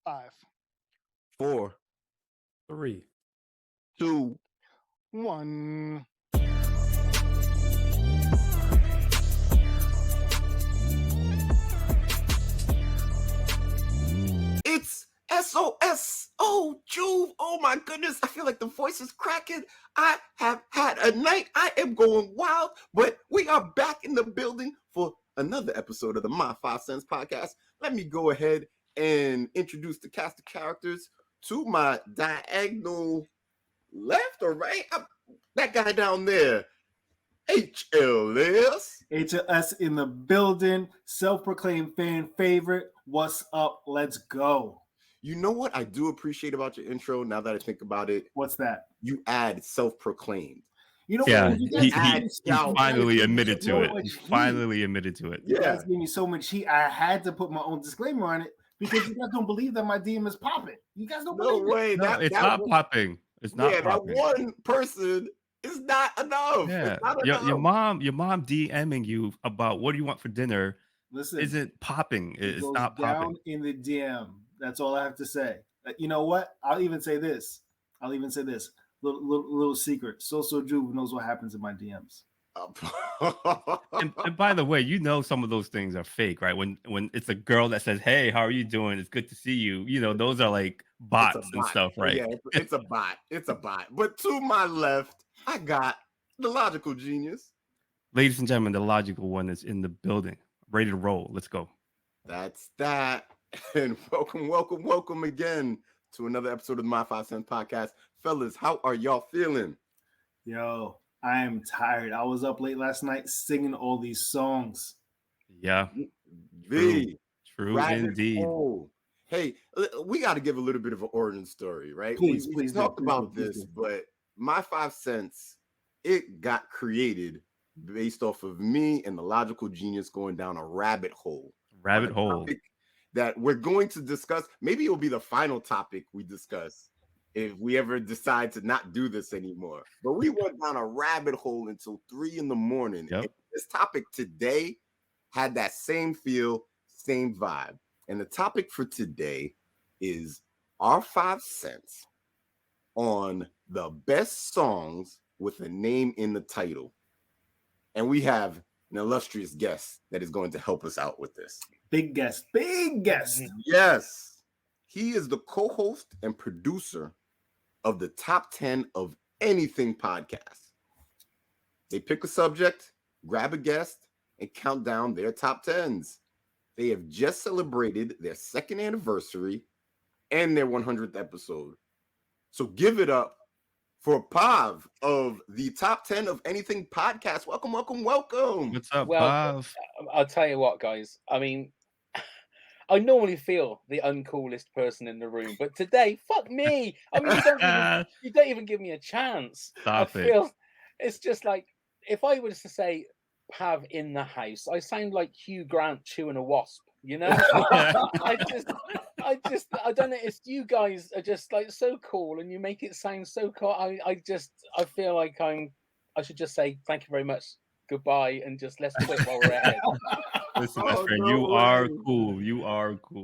5, 4, 3, 2, 1. It's SOS. Oh, Juve. Oh, my goodness. I feel like the voice is cracking. I have had a night. I am going wild, but we are back in the building for another episode of the My 5 Cents podcast. Let me go ahead and introduce the cast of characters. To my diagonal left or right, that guy down there, HLS. HLS in the building, self-proclaimed fan favorite. What's up? Let's go. You know what I do appreciate about your intro now that I think about it? What's that? You add self-proclaimed. You know yeah, what? he finally admitted to it. He finally admitted to it. You guys gave me so much heat. I had to put my own disclaimer on it because you guys don't believe that my DM is popping. You guys don't believe it. No, it's not popping. It's not popping. That one person is not enough. Yeah, your mom DMing you about what do you want for dinner. Listen, isn't popping. It's not down popping. In the DM. That's all I have to say. You know what? I'll even say this. Little secret. So Juve knows what happens in my DMs. and by the way, you know some of those things are fake, right? When it's a girl that says, "Hey, how are you doing? It's good to see you." You know, those are like bots and stuff, right? Yeah, it's a bot. It's a bot. But to my left, I got the logical genius. Ladies and gentlemen, the logical one is in the building. Ready to roll. Let's go. That's that. And welcome again to another episode of the My 5 Cents podcast. Fellas, how are y'all feeling? Yo, I am tired. I was up late last night singing all these songs. Yeah. True indeed. Hey, we got to give a little bit of an origin story, right? Please talk about this, but My 5 Cents, it got created based off of me and the logical genius going down a rabbit hole. That we're going to discuss. Maybe it'll be the final topic we discuss if we ever decide to not do this anymore. But we went down a rabbit hole until 3 a.m. Yep. This topic today had that same feel, same vibe. And the topic for today is our 5 cents on the best songs with a name in the title. And we have an illustrious guest that is going to help us out with this. Big guest. Yes. He is the co-host and producer of the Top 10 of Anything podcast. They pick a subject, grab a guest, and count down their top 10s. They have just celebrated their 2nd anniversary and their 100th episode. So give it up for Pav of the Top 10 of Anything podcast. Welcome. What's up, Pav? I'll tell you what, guys. I mean, I normally feel the uncoolest person in the room, but today, fuck me. I mean, you don't even give me a chance. It's just like, if I was to say Pav in the house, I sound like Hugh Grant chewing a wasp, you know? I don't know. It's you guys are just like so cool, and you make it sound so cool. I feel like I should just say thank you very much, goodbye, and just let's quit while we're ahead. Listen, my friend, you are cool.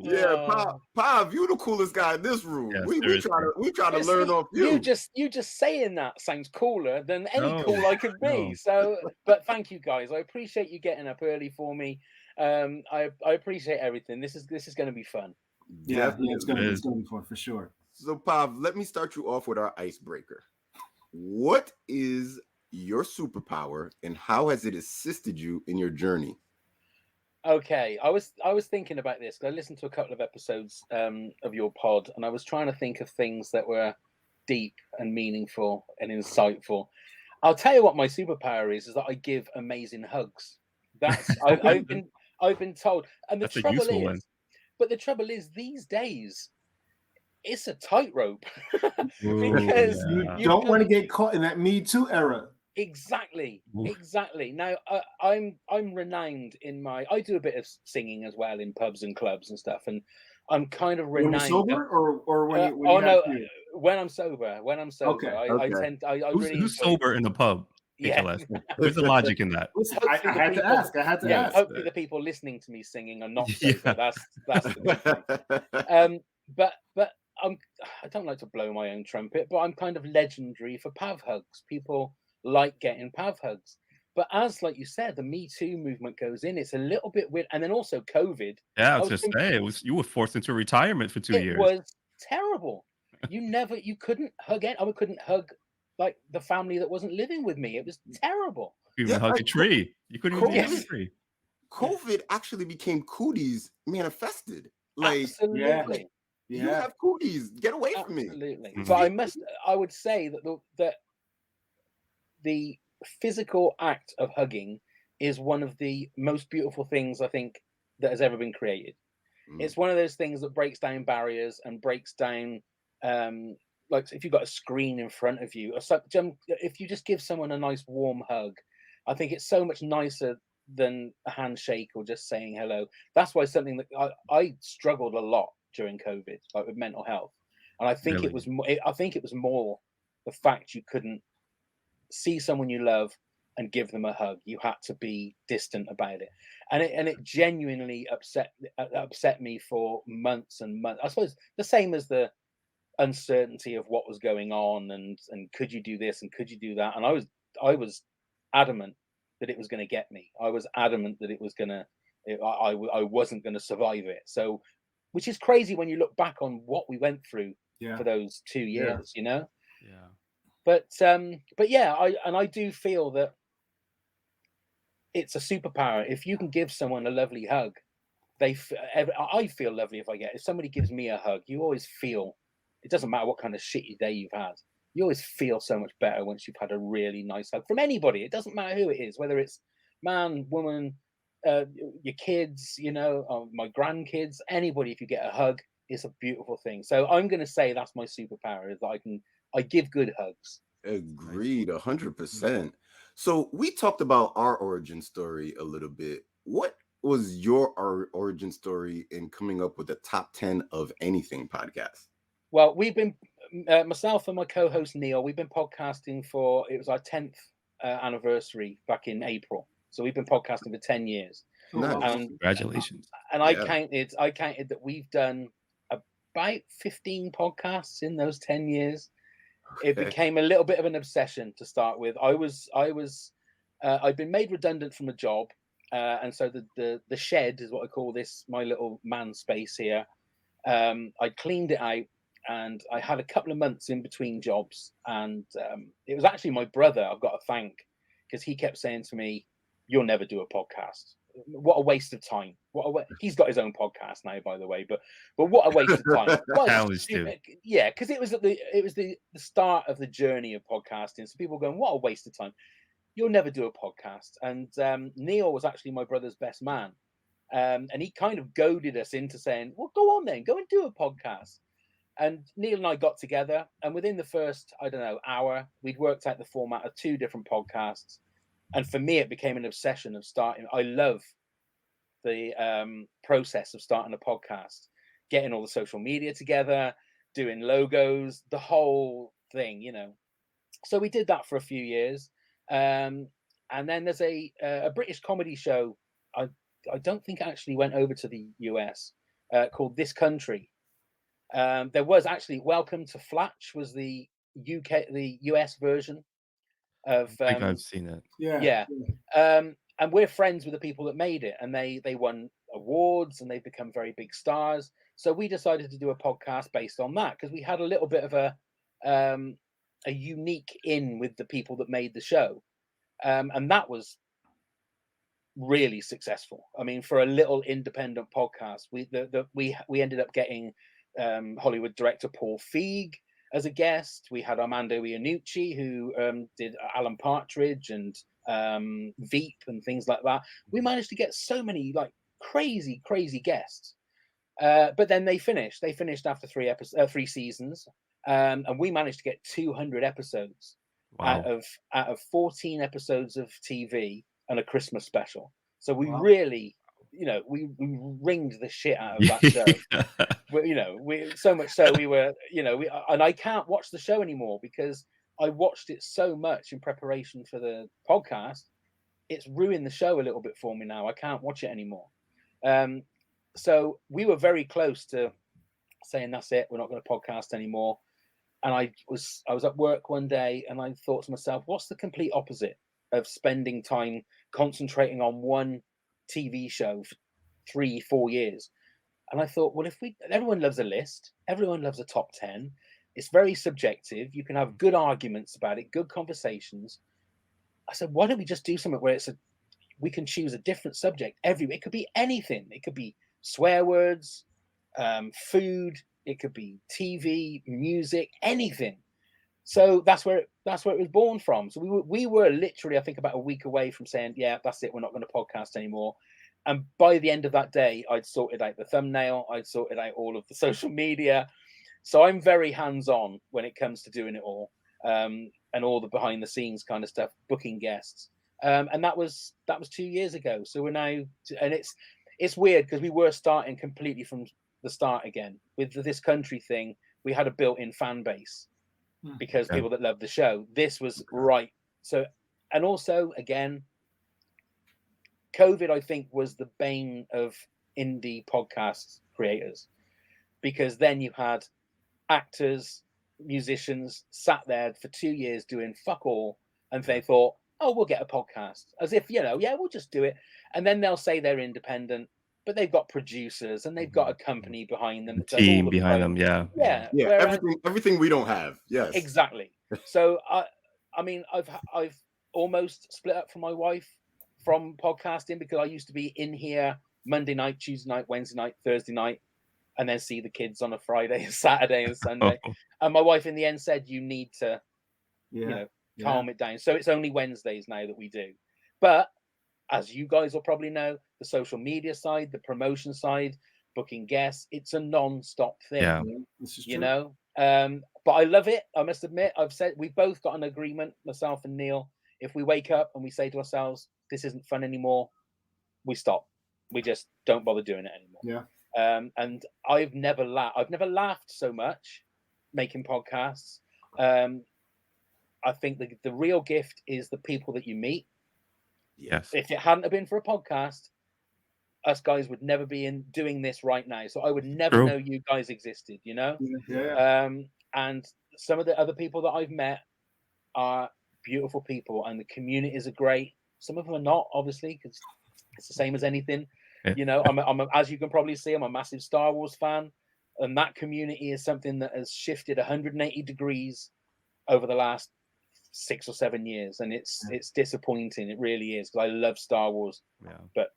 Yeah, Pav, you the coolest guy in this room. Yes, we try to learn off you. You just saying that sounds cooler than any cool I could be. No. So, but thank you guys. I appreciate you getting up early for me. I appreciate everything. This is going to be fun. Yeah, it's going to be fun for sure. So, Pav, let me start you off with our icebreaker. What is your superpower, and how has it assisted you in your journey? Okay, I was thinking about this because I listened to a couple of episodes of your pod, and I was trying to think of things that were deep and meaningful and insightful. I'll tell you what my superpower is that I give amazing hugs. That's I've been told, and the trouble is these days it's a tightrope because you don't want to get caught in that Me Too era. Exactly. Now, I'm renowned in I do a bit of singing as well in pubs and clubs and stuff, and I'm kind of renowned. When you're sober, or when when I'm sober. Okay. I who's sober in the pub? Yeah. There's a logic in that. I had to ask. Hopefully the people listening to me singing are not sober. That's the good thing. But like to blow my own trumpet, but I'm kind of legendary for pav hugs. People like getting pav hugs. But as, like you said, the Me Too movement goes in, it's a little bit weird. And then also COVID. Yeah, I I was was gonna say you were forced into retirement for 2 It years. was terrible. You couldn't hug I couldn't hug like the family that wasn't living with me. It was terrible. You couldn't even hug a tree. You couldn't even hug a Yes. tree. COVID actually became cooties manifested. Like, Absolutely. you have cooties. Get away from me. Absolutely. Mhm. But I would say that the physical act of hugging is one of the most beautiful things I think that has ever been created. Mm. It's one of those things that breaks down barriers and breaks down like if you've got a screen in front of you, or if you just give someone a nice warm hug, I think it's so much nicer than a handshake or just saying hello. That's why something that I struggled a lot during COVID, like with mental health, and I think Really? I think it was more the fact you couldn't see someone you love and give them a hug. You had to be distant about it, and it genuinely upset me for months and months. I suppose the same as the uncertainty of what was going on, and could you do this and could you do that, and I was adamant that it was going to get me. I was adamant that it was going to I wasn't going to survive it. So, which is crazy when you look back on what we went through for those 2 years, you know. Yeah. But yeah, I do feel that it's a superpower if you can give someone a lovely hug. I feel lovely if somebody gives me a hug. You always feel, it doesn't matter what kind of shitty day you've had, you always feel so much better once you've had a really nice hug from anybody. It doesn't matter who it is, whether it's man, woman, your kids, you know, my grandkids, anybody. If you get a hug, it's a beautiful thing. So I'm going to say that's my superpower, is that I give good hugs. Agreed, 100%. So we talked about our origin story a little bit. What was your origin story in coming up with the top 10 of anything podcast? Well, we've been myself and my co-host Neil. We've been podcasting it was our 10th anniversary back in April. So we've been podcasting for 10 years. Nice. And, Congratulations. And I counted that we've done about 15 podcasts in those 10 years. It became a little bit of an obsession to start with. I'd been made redundant from a job, and so the shed is what I call this, my little man space here. I cleaned it out, and I had a couple of months in between jobs, and it was actually my brother I've got to thank, because he kept saying to me, "You'll never do a podcast. What a waste of time. He's got his own podcast now, by the way, but what a waste of time." Yeah, because it was the start of the journey of podcasting. So people going, "What a waste of time. You'll never do a podcast." And Neil was actually my brother's best man. And he kind of goaded us into saying, "Well, go on then, go and do a podcast." And Neil and I got together, and within the first, I don't know, hour, we'd worked out the format of 2 different podcasts. And for me, it became an obsession of starting. I love the process of starting a podcast, getting all the social media together, doing logos, the whole thing, you know. So we did that for a few years. And then there's a British comedy show. I don't think it actually went over to the US, called This Country. There was actually Welcome to Flatch was the US version of. I think I've seen it. Yeah. And we're friends with the people that made it, and they won awards and they've become very big stars. So we decided to do a podcast based on that, because we had a little bit of a unique in with the people that made the show, and that was really successful. I mean, for a little independent podcast, we ended up getting Hollywood director Paul Feig as a guest. We had Armando Iannucci, who did Alan Partridge and Veep and things like that. We managed to get so many like crazy guests. But then they finished after 3 seasons, and we managed to get 200 episodes. Wow. out of 14 episodes of TV and a Christmas special. So we really, you know, we ringed the shit out of that show. You know, we so much so we were, you know, and I can't watch the show anymore because I watched it so much in preparation for the podcast. It's ruined the show a little bit for me now. I can't watch it anymore. So we were very close to saying that's it. We're not going to podcast anymore. And I was at work one day, and I thought to myself, what's the complete opposite of spending time concentrating on one TV show for 3-4 years? And I thought, well, everyone loves a list, everyone loves a top 10. It's very subjective. You can have good arguments about it, good conversations. I said, why don't we just do something where we can choose a different subject it could be anything. It could be swear words, food. It could be TV, music, anything. So that's where it was born from. So we were literally, I think, about a week away from saying, yeah, that's it. We're not going to podcast anymore. And by the end of that day, I'd sorted out the thumbnail. I'd sorted out all of the social media. So I'm very hands-on when it comes to doing it all, and all the behind the scenes kind of stuff, booking guests. And that was 2 years ago. So we're now, and it's weird because we were starting completely from the start again with this country thing. We had a built-in fan base because people that love the show. This was right. So, and also again, COVID, I think, was the bane of indie podcast creators, because then you had actors, musicians sat there for 2 years doing fuck all, and they thought, oh, we'll get a podcast, as if, yeah, we'll just do it. And then they'll say they're independent, but they've got producers and they've got a company behind them, team behind them. Yeah. Whereas, everything we don't have. Yes, exactly. So I mean, I've almost split up from my wife from podcasting, because I used to be in here Monday night, Tuesday night, Wednesday night, Thursday night, and then see the kids on a Friday, Saturday, and Sunday. And my wife in the end said, you need to, calm it down. So it's only Wednesdays now that we do. But as you guys will probably know, the social media side, the promotion side, booking guests, it's a non-stop thing. Yeah, this is you true. know. But I love it. I must admit, I've said we've both got an agreement, myself and Neil. If we wake up and we say to ourselves, this isn't fun anymore, we stop. We just don't bother doing it anymore. Yeah. And I've never laughed so much making podcasts. I think the real gift is the people that you meet. Yes. If it hadn't have been for a podcast, us guys would never be doing this right now. So I would never know you guys existed, you know? Yeah. And some of the other people that I've met are beautiful people, and the communities are great. Some of them are not, obviously, because it's the same as anything. Yeah. You know, as you can probably see, I'm a massive Star Wars fan, and that community is something that has shifted 180 degrees over the last 6 or 7 years, and it's disappointing. It really is, because I love Star Wars. But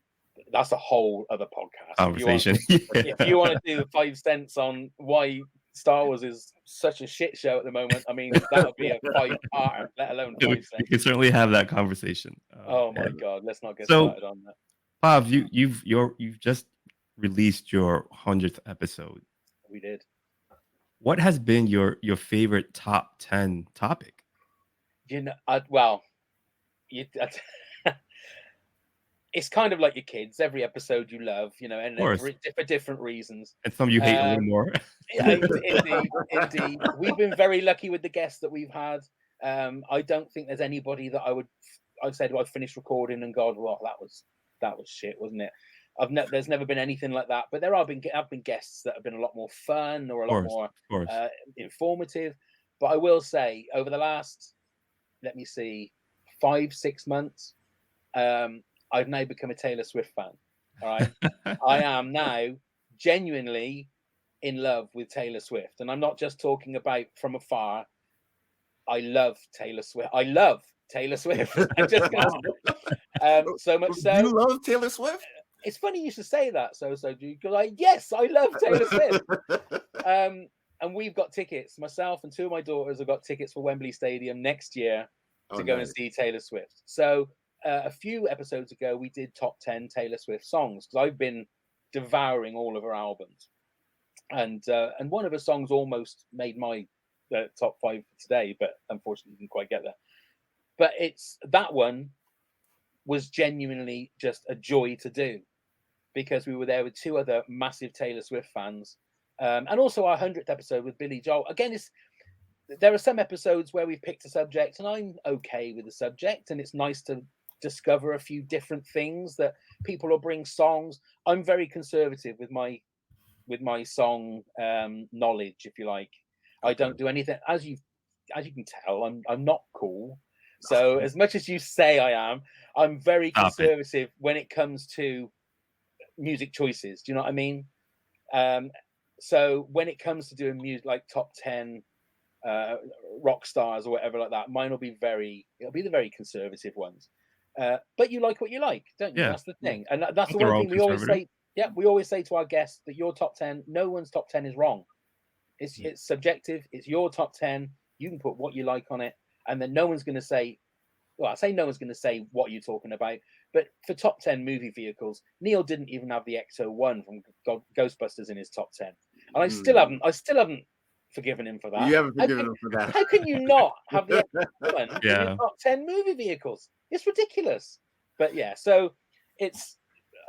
that's a whole other podcast conversation. If you want to do 5 cents on why Star Wars is such a shit show at the moment, I mean, that would be a 5-parter, let alone 5 cents. We can certainly have that conversation. Oh my god, let's not get started on that. Pav, you've just released your 100th episode. We did. What has been your favorite top 10 topic? You know, it's kind of like your kids. Every episode you love, you know, and for different reasons. And some you hate a little more. Indeed. We've been very lucky with the guests that we've had. I don't think there's anybody that I'd say, I've finished recording and God, well, that was shit, wasn't it? There's never been anything like that. But there have been guests that have been a lot more fun or a lot more informative. But I will say, over the last, let me see, 5-6 months, I've now become a Taylor Swift fan. All right. I am now genuinely in love with Taylor Swift. And I'm not just talking about from afar. I love Taylor Swift. I just so much so. You love Taylor Swift? It's funny you should say that. So do you? Like, yes, I love Taylor Swift. And we've got tickets. Myself and 2 of my daughters have got tickets for Wembley Stadium next year to go and see Taylor Swift. So a few episodes ago, we did top 10 Taylor Swift songs, because I've been devouring all of her albums. And one of her songs almost made my top 5 for today, but unfortunately didn't quite get there. But that one was genuinely just a joy to do, because we were there with 2 other massive Taylor Swift fans. And also our 100th episode with Billy Joel. Again, there are some episodes where we've picked a subject and I'm okay with the subject, and it's nice to discover a few different things that people will bring songs. I'm very conservative with my song knowledge, if you like. I don't do anything. As you can tell, I'm not cool. So as much as you say I am, I'm very conservative when it comes to music choices. Do you know what I mean? So when it comes to doing music like top 10 rock stars or whatever like that, mine will be the very conservative ones. But you like what you like, don't you? Yeah. That's the thing. And that's the They're one all thing we always conservative. say. Yeah, we always say to our guests that your top 10, no one's top 10 is wrong. It's subjective. It's your top 10. You can put what you like on it. And then no one's going to say, well, I say no one's going to say what you're talking about. But for top 10 movie vehicles, Neil didn't even have the Ecto-1 from Ghostbusters in his top 10. And I still haven't forgiven him for that. You haven't forgiven him for that. How can you not have the Ecto-1 in Yeah. your top 10 movie vehicles? It's ridiculous. But yeah, so it's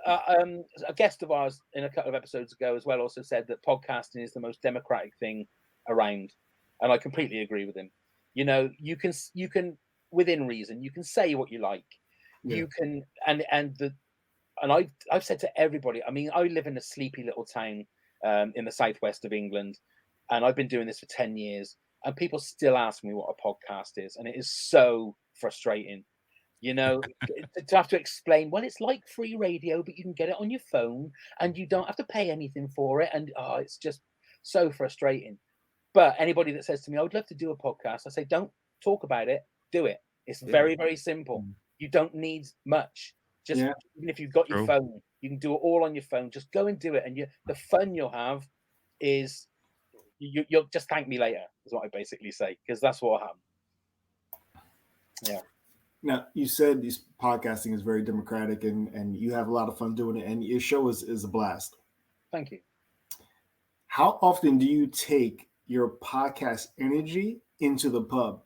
a guest of ours in a couple of episodes ago as well also said that podcasting is the most democratic thing around, and I completely agree with him. You know, you can within reason, you can say what you like. Yeah. You can and I've said to everybody. I mean, I live in a sleepy little town in the southwest of England, and I've been doing this for 10 years, and people still ask me what a podcast is, and it is so frustrating. You know, to have to explain, well, it's like free radio, but you can get it on your phone and you don't have to pay anything for it. And it's just so frustrating. But anybody that says to me, I would love to do a podcast, I say, don't talk about it, do it. It's very, very simple. You don't need much. Just even if you've got your phone, you can do it all on your phone. Just go and do it. And the fun you'll have is you'll just thank me later, is what I basically say, because that's what will happen. Yeah. Now, you said this podcasting is very democratic and you have a lot of fun doing it, and your show is a blast. Thank you. How often do you take your podcast energy into the pub?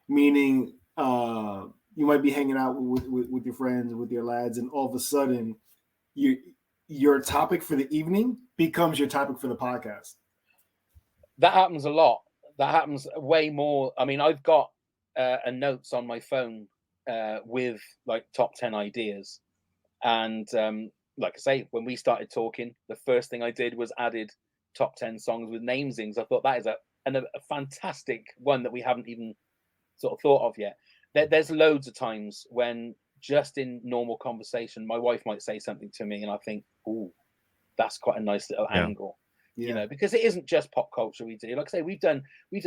Meaning, you might be hanging out with your friends, with your lads, and all of a sudden, your topic for the evening becomes your topic for the podcast. That happens a lot. That happens way more. I mean, I've got a notes on my phone with like top 10 ideas, and like I say, when we started talking, the first thing I did was added top 10 songs with namesings. I thought that is a fantastic one that we haven't even sort of thought of yet. There's loads of times when just in normal conversation, my wife might say something to me and I think, oh, that's quite a nice little angle. You know, because it isn't just pop culture we do. Like I say, we've done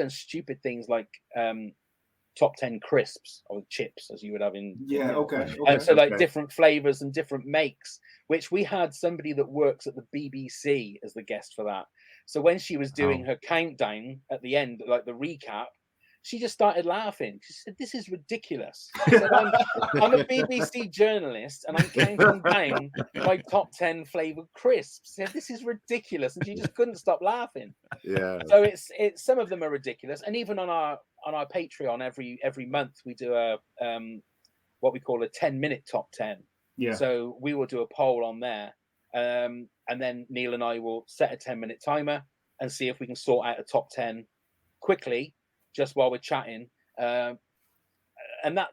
stupid things like top 10 crisps or chips, as you would have in and so like different flavors and different makes, which we had somebody that works at the BBC as the guest for that. So when she was doing her countdown at the end, like the recap, she just started laughing. She said, "This is ridiculous." She said, I'm a BBC journalist and I'm counting down my top 10 flavored crisps. She said, "This is ridiculous," and she just couldn't stop laughing. Yeah. So it's some of them are ridiculous, and even on our Patreon every month we do a what we call a 10-minute top 10. Yeah. So we will do a poll on there, and then Neil and I will set a 10-minute timer and see if we can sort out a top 10 quickly, just while we're chatting, and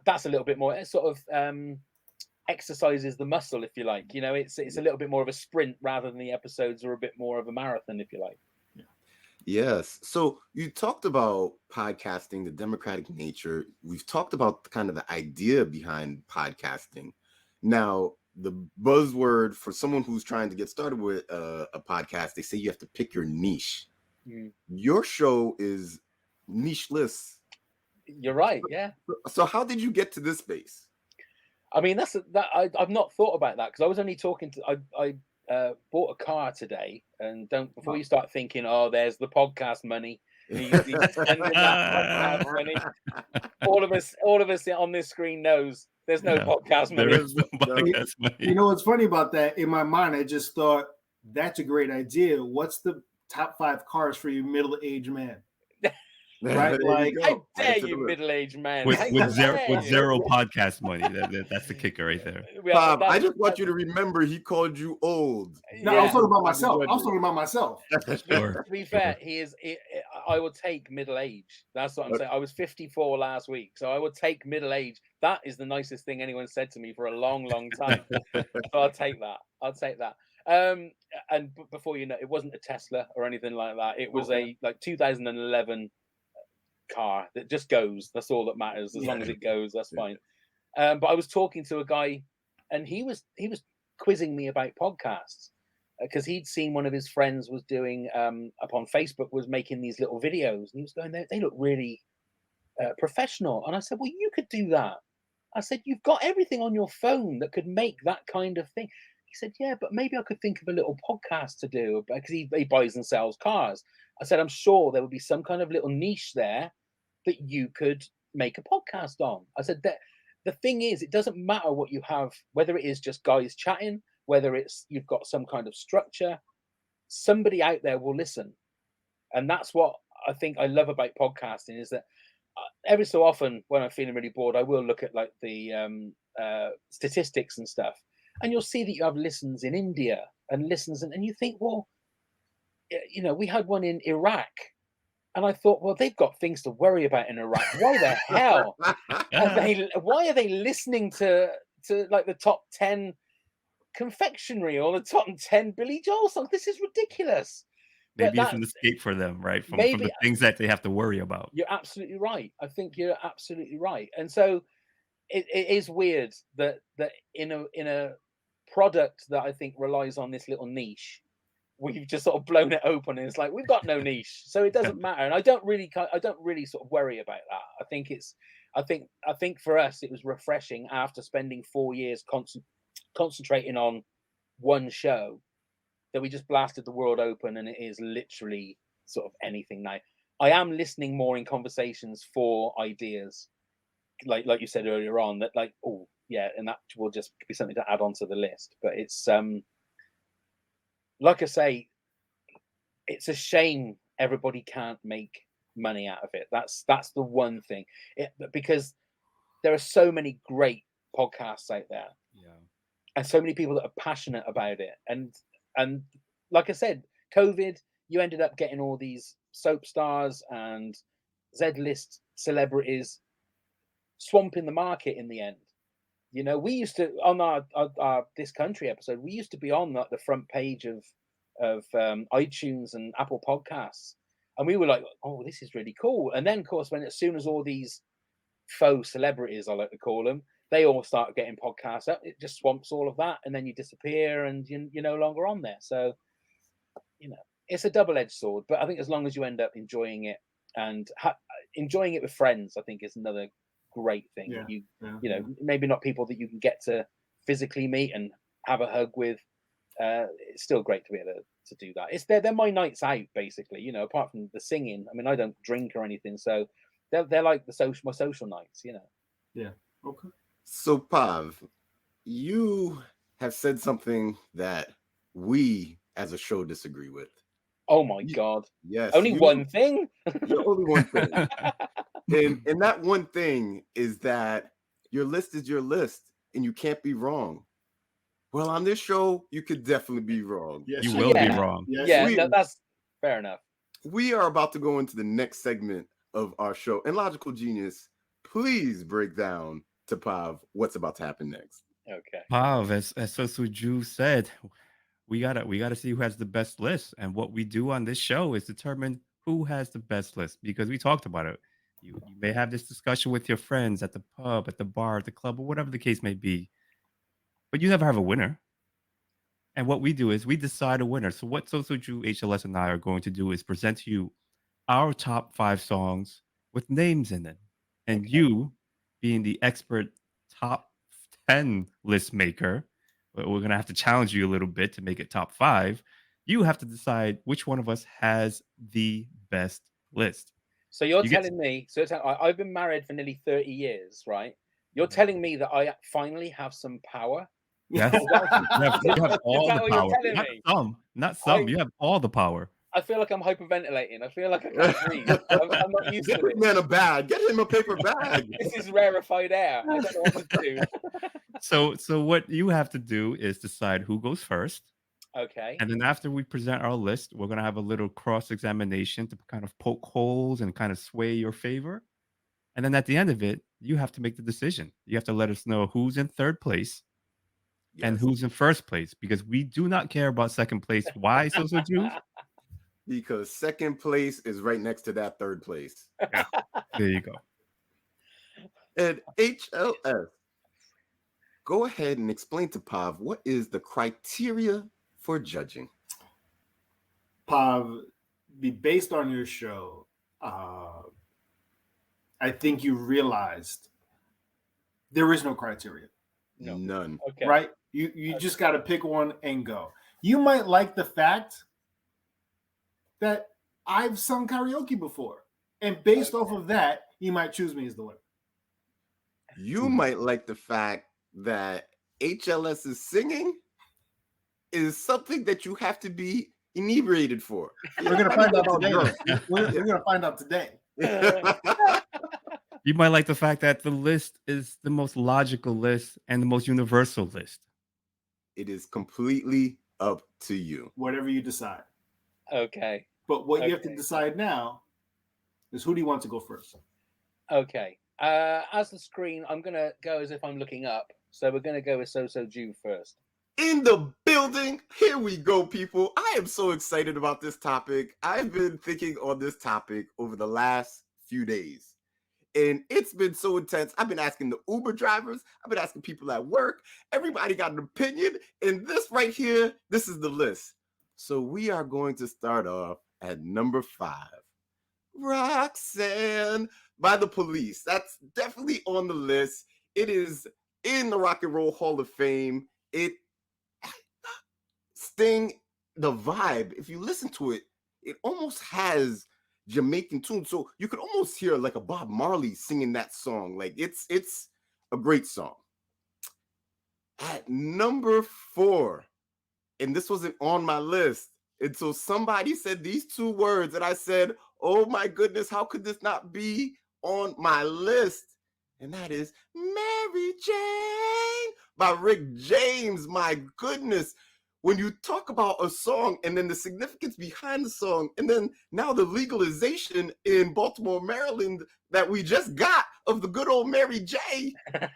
that's a little bit more. It sort of exercises the muscle, if you like. You know, it's a little bit more of a sprint rather than the episodes are a bit more of a marathon, if you like. Yeah. Yes. So you talked about podcasting, the democratic nature. We've talked about kind of the idea behind podcasting. Now, the buzzword for someone who's trying to get started with a podcast, they say you have to pick your niche. Your show is nicheless. You're right. Yeah. So how did you get to this space? I mean, I've not thought about that because I was only talking to. I bought a car today, and before you start thinking, oh, there's the podcast money. He's spending that podcast money. All of us on this screen knows there's no podcast money. There is no podcast money. You know what's funny about that? In my mind, I just thought that's a great idea. What's the top 5 cars for you middle-aged man? Right, like how dare you, middle-aged man, with zero podcast money. That's the kicker right there. Bob, I just want you to remember he called you old. No, I was talking about myself. To be fair, I will take middle age. That's what I'm saying. I was 54 last week, so I would take middle age. That is the nicest thing anyone said to me for a long, long time. So I'll take that. and before you know, it wasn't a Tesla or anything like that. It was a like 2011 car that just goes. That's all that matters. As long as it goes, that's fine. But I was talking to a guy, and he was quizzing me about podcasts because he'd seen one of his friends was doing up on Facebook, was making these little videos, and he was going, they look really professional. And I said, well, you could do that. I said, you've got everything on your phone that could make that kind of thing. He said, yeah, but maybe I could think of a little podcast to do, because he buys and sells cars. I said, I'm sure there would be some kind of little niche there that you could make a podcast on. I said that the thing is, it doesn't matter what you have, whether it is just guys chatting, whether it's you've got some kind of structure, somebody out there will listen. And that's what I think I love about podcasting, is that every so often when I'm feeling really bored, I will look at like the statistics and stuff, and you'll see that you have listens in India and listens, and you think, well, you know, we had one in Iraq, and I thought, well, they've got things to worry about in Iraq. Why the hell why are they listening to like the top 10 confectionery or the top 10 Billy Joel songs? This is ridiculous. Maybe it's an escape for them, right? From the things that they have to worry about. You're absolutely right. I think you're absolutely right. And so it is weird that in a product that I think relies on this little niche, we've just sort of blown it open, and it's like we've got no niche, so it doesn't matter. And I don't really sort of worry about that. I think for us it was refreshing after spending 4 years concentrating on one show, that we just blasted the world open, and it is literally sort of anything now. I am listening more in conversations for ideas, like you said earlier on, that like, oh yeah, and that will just be something to add on to the list. But it's like I say, it's a shame everybody can't make money out of it. That's the one thing, because there are so many great podcasts out there, and so many people that are passionate about it. And like I said, COVID, you ended up getting all these soap stars and Z-list celebrities swamping the market in the end. You know, we used to, on our This Country episode, we used to be on like the front page of iTunes and Apple Podcasts, and we were like, oh, this is really cool. And then, of course, as soon as all these faux celebrities, I like to call them, they all start getting podcasts up, it just swamps all of that, and then you disappear, and you're no longer on there. So, you know, it's a double-edged sword. But I think as long as you end up enjoying it and enjoying it with friends, I think is another great thing. You know, maybe not people that you can get to physically meet and have a hug with. It's still great to be able to do that. They're my nights out, basically. You know, apart from the singing. I mean, I don't drink or anything, so they're like my social nights. You know. Yeah. Okay. So, Pav, you have said something that we as a show disagree with. Oh my God. Yes. Only one thing? Only one thing. and that one thing is that your list is your list, and you can't be wrong. Well, on this show, you could definitely be wrong. Yes. You will be wrong. Yes. Yeah, that's fair enough. We are about to go into the next segment of our show. And Logical Genius, please break down to Pav what's about to happen next. Okay. Pav, as Sosuju said, we gotta see who has the best list. And what we do on this show is determine who has the best list, because we talked about it. You may have this discussion with your friends at the pub, at the bar, at the club, or whatever the case may be, but you never have a winner. And what we do is we decide a winner. So what Sosuju, HLS, and I are going to do is present to you our top 5 songs with names in it, and you, being the expert top 10 list maker, we're going to have to challenge you a little bit to make it top 5. You have to decide which one of us has the best list. So you're telling me, I've been married for nearly 30 years, right? You're telling me that I finally have some power? Yes. you have all the power. Not some. You have all the power. I feel like I'm hyperventilating. I feel like I can't breathe. I'm not used to this. Get man a bag. Get him a paper bag. This is rarefied air. I don't know what to do. So what you have to do is decide who goes first. Okay. And then after we present our list, we're going to have a little cross-examination to kind of poke holes and kind of sway your favor. And then at the end of it, you have to make the decision. You have to let us know who's in third place. and who's in first place, because we do not care about second place. Why, So Juice? Because second place is right next to that third place. Yeah, there you go. And HLS, go ahead and explain to Pav what is the criteria for judging. Pav, based on your show, I think you realized there is no criteria. No. None. Okay. Right? You just got to pick one and go. You might like the fact that I've sung karaoke before, and based off of that, you might choose me as the winner. You might like the fact that HLS's singing is something that you have to be inebriated for. We're gonna find out today. We're gonna find out today. You might like the fact that the list is the most logical list and the most universal list. It is completely up to you. Whatever you decide. Okay. But what you have to decide now is, who do you want to go first? Okay. As the screen, I'm gonna go as if I'm looking up. So we're gonna go with So Jew first. In the building, here we go, people. I am so excited about this topic. I've been thinking on this topic over the last few days, and it's been so intense. I've been asking the Uber drivers, I've been asking people at work. Everybody got an opinion, and this right here, this is the list. So we are going to start off at number 5. Roxanne by The Police. That's definitely on the list. It is in the Rock and Roll Hall of Fame. It Sting, the vibe, if you listen to it, it almost has Jamaican tune. So you could almost hear like a Bob Marley singing that song. Like it's a great song. At number 4, and this wasn't on my list until somebody said these 2 words, and I said, oh my goodness, how could this not be on my list? And that is Mary Jane by Rick James. My goodness. When you talk about a song and then the significance behind the song, and then now the legalization in Baltimore, Maryland that we just got of the good old Mary J.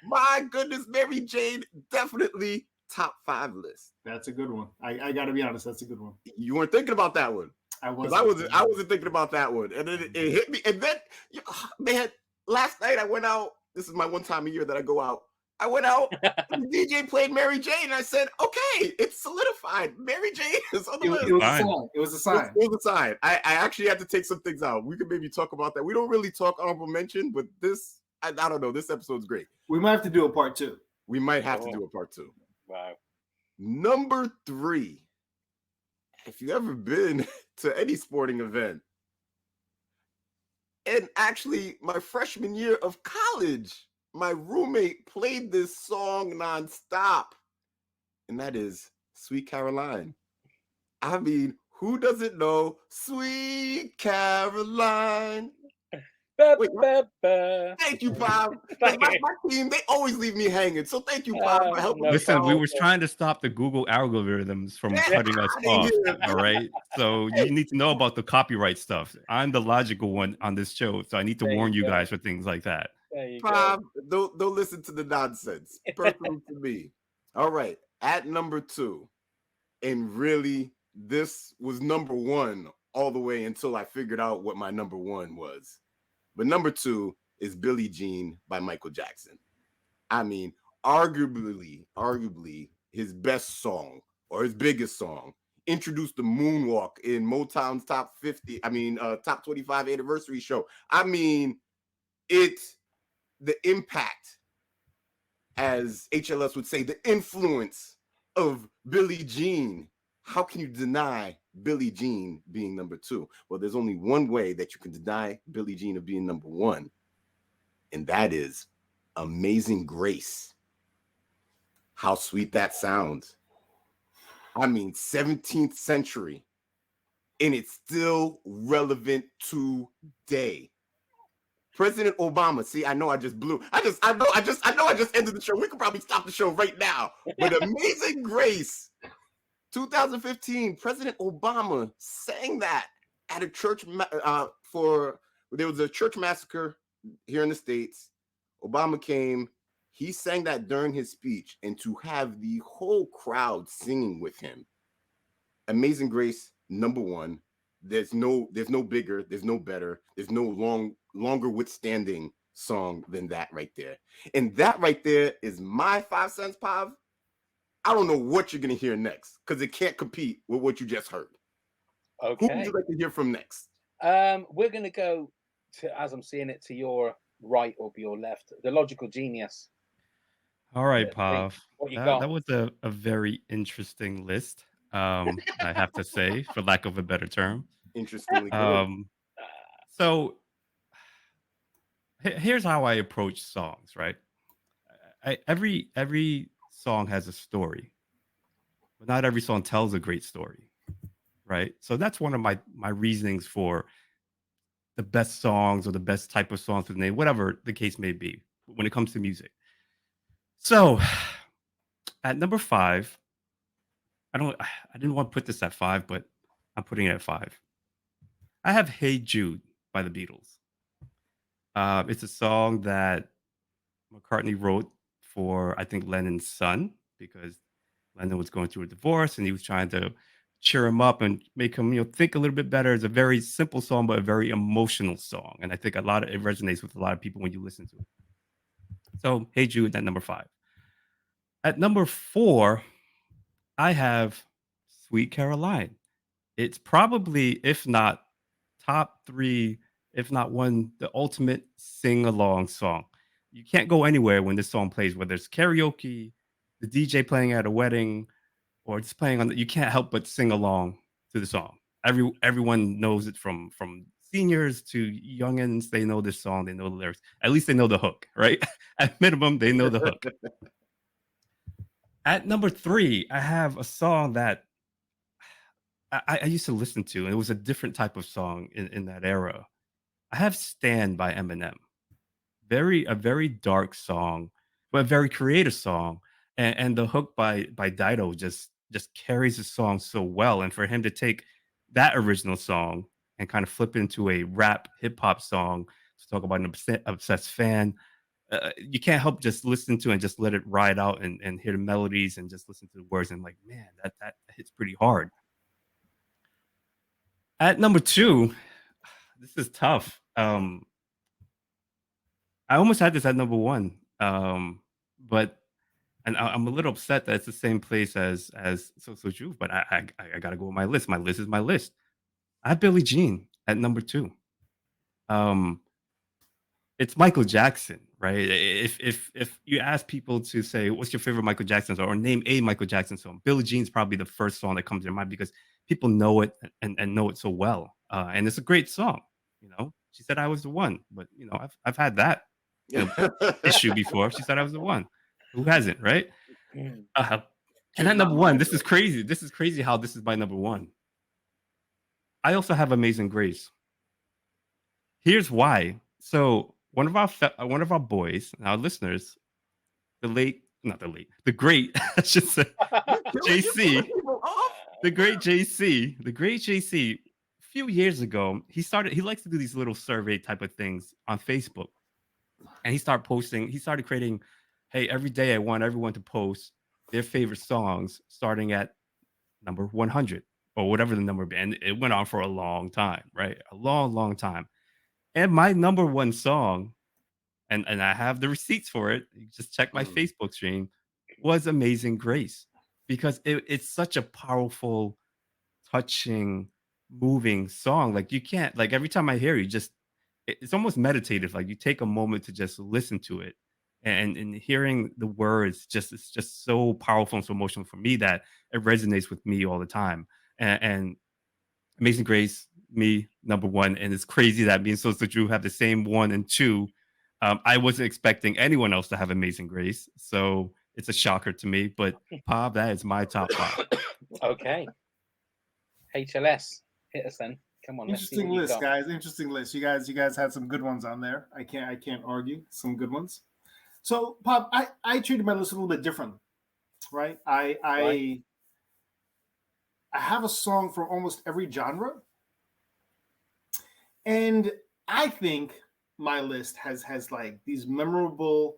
My goodness, Mary Jane, definitely top 5 list. That's a good one. I got to be honest, that's a good one. You weren't thinking about that one. I wasn't thinking about that one. And then it hit me. And then, man, last night I went out. This is my one time a year that I go out. I went out, and the DJ played Mary Jane, and I said, okay, it's solidified. Mary Jane is on the list. It was a sign. It was a sign. It was a sign. I actually had to take some things out. We could maybe talk about that. We don't really talk honorable mention, but this, I don't know. This episode's great. We might have to do a part 2. We might have to do a part 2. Wow. Number 3. If you've ever been to any sporting event, and actually my freshman year of college, my roommate played this song nonstop, and that is Sweet Caroline. I mean, who doesn't know Sweet Caroline? Wait, thank you, Bob. My team, they always leave me hanging. So thank you, Bob, for helping. Listen, we were trying to stop the Google algorithms from cutting us off. All right. So you need to know about the copyright stuff. I'm the logical one on this show, so I need to warn you guys for things like that. Bob, don't listen to the nonsense. Personal to me. All right. At number 2, and really, this was number 1 all the way until I figured out what my number 1 was. But number 2 is Billie Jean by Michael Jackson. I mean, arguably his best song or his biggest song. Introduced the moonwalk in Motown's top 25 anniversary show. I mean, the impact, as HLS would say, the influence of Billie Jean. How can you deny Billie Jean being number 2? Well, there's only one way that you can deny Billie Jean of being number 1, and that is Amazing Grace. How sweet that sounds. I mean, 17th century, and it's still relevant today. President Obama. See, I know I just blew. I know I just ended the show. We could probably stop the show right now. But Amazing Grace. 2015, President Obama sang that at a church there was a church massacre here in the States. Obama came He sang that during his speech, and to have the whole crowd singing with him. Amazing Grace, number one. There's no bigger, there's no better, there's no longer withstanding song than that right there. And that right there is my 5 cents, Pav. I don't know what you're gonna hear next because it can't compete with what you just heard. Okay. Who would you like to hear from next? We're gonna go to, as I'm seeing it, to your right or your left. The Logical Genius. All right, Let's see Pav. what you That got. was a very interesting list. I have to say, for lack of a better term. Interestingly good. So here's how I approach songs, right? Every song has a story, but not every song tells a great story, right? So that's one of my reasonings for the best songs or the best type of songs to name, whatever the case may be, when it comes to music. So at number 5, I didn't want to put this at 5, but I'm putting it at 5. I have "Hey Jude" by the Beatles. It's a song that McCartney wrote for, I think, Lennon's son, because Lennon was going through a divorce and he was trying to cheer him up and make him, think a little bit better. It's a very simple song, but a very emotional song, and I think it resonates with a lot of people when you listen to it. So, "Hey Jude" at number 5. At number 4, I have "Sweet Caroline." It's probably, if not top 3, if not one, the ultimate sing-along song. You can't go anywhere when this song plays, whether it's karaoke, the DJ playing at a wedding, or just playing on you can't help but sing along to the song. Everyone knows it, from seniors to youngins. They know this song, they know the lyrics. At least they know the hook, right? At minimum, they know the hook. At number 3, I have a song that I used to listen to, and it was a different type of song in that era. I have "Stand" by Eminem. A very dark song, but a very creative song. And the hook by Dido just carries the song so well. And for him to take that original song and kind of flip into a rap hip hop song to talk about an obsessed fan, you can't help just listen to and just let it ride out and hear the melodies and just listen to the words and like, man, that hits pretty hard. At number 2, this is tough. I almost had this at number 1, but I'm a little upset that it's the same place as So Juve, but I gotta go with my list. My list is my list. I have "Billie Jean" at number 2. It's Michael Jackson, right? If you ask people to say, what's your favorite Michael Jackson song, or name a Michael Jackson song, "Billie Jean's" probably the first song that comes to your mind because people know it and know it so well. And it's a great song. She said I was the one, but I've had that issue before. She said I was the one. Who hasn't, right? And at number 1, this is crazy. This is crazy how this is my number 1. I also have "Amazing Grace." Here's why. So one of our boys, our listeners, the great, I should say, JC, the great JC, a few years ago, he likes to do these little survey type of things on Facebook. And he started creating, hey, every day I want everyone to post their favorite songs starting at number 100 or whatever the number be. And it went on for a long time, right? A long, long time. And my number 1 song, and I have the receipts for it, you just check my Facebook stream, was "Amazing Grace," because it's such a powerful, touching, moving song. Like, you can't, like, every time I hear it, it's almost meditative. Like, you take a moment to just listen to it, and hearing the words, it's just so powerful and so emotional for me that it resonates with me all the time. And "Amazing Grace," me, number 1, and it's crazy that me and Sosa Drew have the same 1 and 2. I wasn't expecting anyone else to have "Amazing Grace," so it's a shocker to me. But Bob, that is my top 5. Okay. HLS, hit us then. Come on. Interesting list, guys. Interesting list. You guys had some good ones on there. I can't argue. Some good ones. So, Pop, I treated my list a little bit different, right? I have a song from almost every genre, and I think my list has like these memorable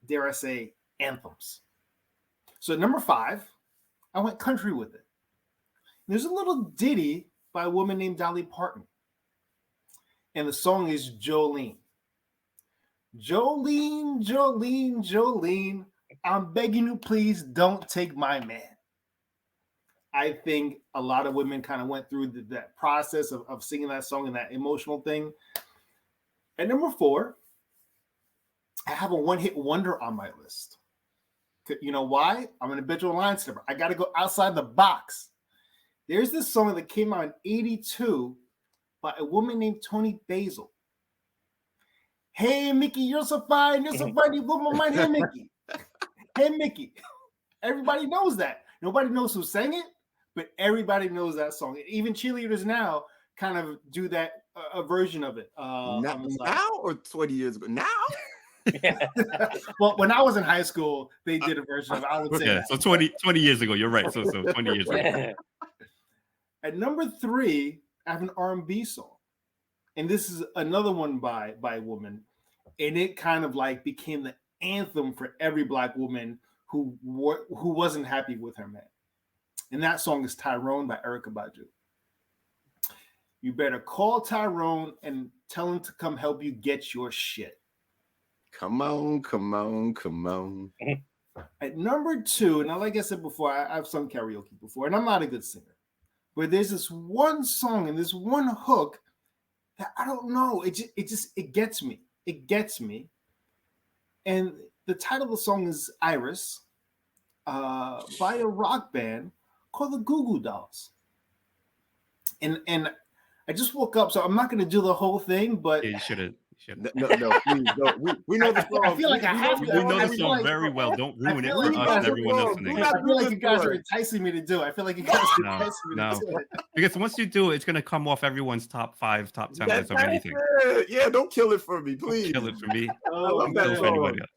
dare I say, anthems. So at number 5, I went country with it. There's a little ditty by a woman named Dolly Parton. And the song is Jolene. Jolene, Jolene, Jolene, I'm begging you, please don't take my man. I think a lot of women kind of went through that process of singing that song and that emotional thing. At number 4, I have a one-hit wonder on my list. You know why? I'm an habitual line stepper. I got to go outside the box. There's this song that came out in 82 by a woman named Toni Basil. Hey, Mickey, you're so fine. You're so fine. You blew my mind. Hey, Mickey. Hey, Mickey. Everybody knows that. Nobody knows who sang it, but everybody knows that song. Even cheerleaders now kind of do that a version of it. Now or 20 years ago? Now? Yeah. Well, when I was in high school, they did a version of it. I would say that. So 20 years ago. You're right. So 20 years ago. At number 3, I have an R&B song. And this is another one by a woman. And it kind of like became the anthem for every Black woman who wasn't happy with her man. And that song is Tyrone by Erykah Badu. You better call Tyrone and tell him to come help you get your shit. Come on, come on, come on. At number 2, now like I said before, I've sung karaoke before, and I'm not a good singer. But there's this one song and this one hook that I don't know. It gets me. It gets me. And the title of the song is Iris by a rock band called the Goo Goo Dolls. And I just woke up, so I'm not going to do the whole thing, but Yeah, you should have. No, please don't. We know the song. I feel like I have to. We know the song like, very well. Don't ruin it feel for like us and everyone listening. I feel like you guys are enticing me to do it. I feel like you guys are enticing me to do it. Because once you do it, it's going to come off everyone's top 5, top 10 list of anything. Yeah, don't kill it for me, please. Don't kill it for me. Oh, Don't kill it for anybody else.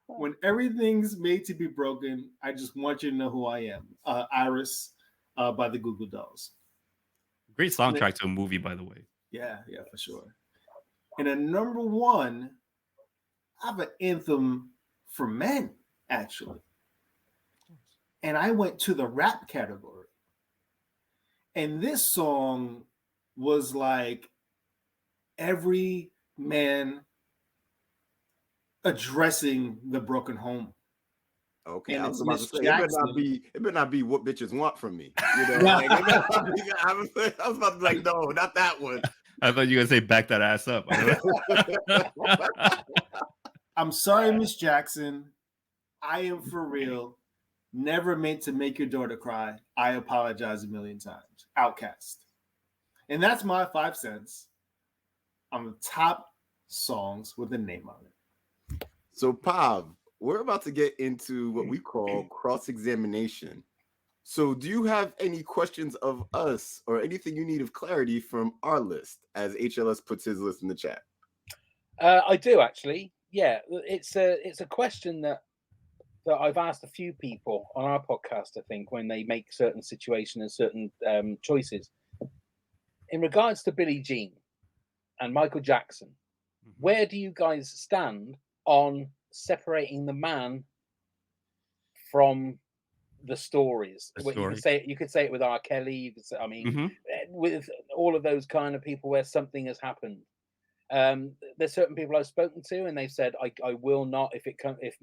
When everything's made to be broken, I just want you to know who I am. Iris by the Goo Goo Dolls. Great soundtrack to a movie, by the way. Yeah, for sure. And at number 1, I have an anthem for men, actually. And I went to the rap category. And this song was like every man addressing the broken home. Okay, And I was it's about to Miss say, Jackson. it better not be what bitches want from me. You know, like, I was about to be like, no, not that one. I thought you were going to say back that ass up. I'm sorry, Miss Jackson. I am for real. Never meant to make your daughter cry. I apologize a million times. Outcast. And that's my 5 cents on the top songs with a name on it. So, Pav, we're about to get into what we call cross-examination. So do you have any questions of us or anything you need of clarity from our list, as HLS puts his list in the chat? I do, actually. Yeah, it's a question that I've asked a few people on our podcast, I think, when they make certain situations and certain choices. In regards to Billie Jean and Michael Jackson, where do you guys stand on separating the man from the stories? You could say it with R. Kelly. You could say, with all of those kind of people where something has happened. There's certain people I've spoken to, and they've said, I will not, if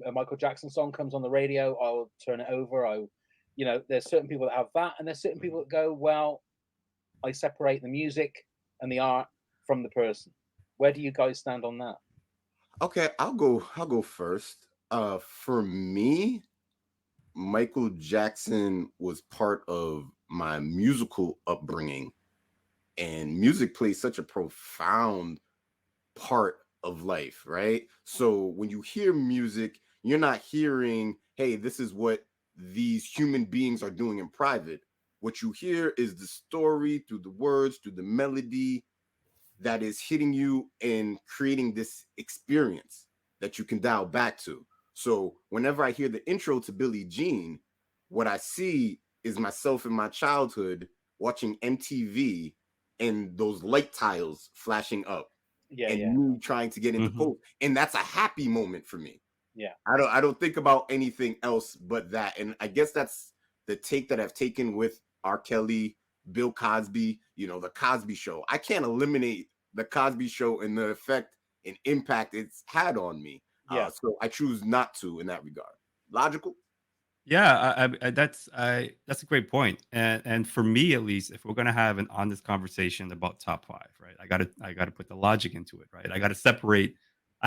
a Michael Jackson song comes on the radio, I'll turn it over. There's certain people that have that, and there's certain people that go, well, I separate the music and the art from the person. Where do you guys stand on that? Okay, I'll go first. For me, Michael Jackson was part of my musical upbringing, and music plays such a profound part of life, right? So when you hear music, you're not hearing, hey, this is what these human beings are doing in private. What you hear is the story through the words, through the melody that is hitting you and creating this experience that you can dial back to. So whenever I hear the intro to Billie Jean, what I see is myself in my childhood watching MTV and those light tiles flashing up, me trying to get into post. And that's a happy moment for me. Yeah. I don't think about anything else but that. And I guess that's the take that I've taken with R. Kelly, Bill Cosby, you know, the Cosby Show. I can't eliminate the Cosby Show and the effect and impact it's had on me. Yeah. So I choose not to in that regard. Logical? Yeah, that's a great point. And for me at least, if we're gonna have an honest conversation about top five, right? I gotta put the logic into it, right? I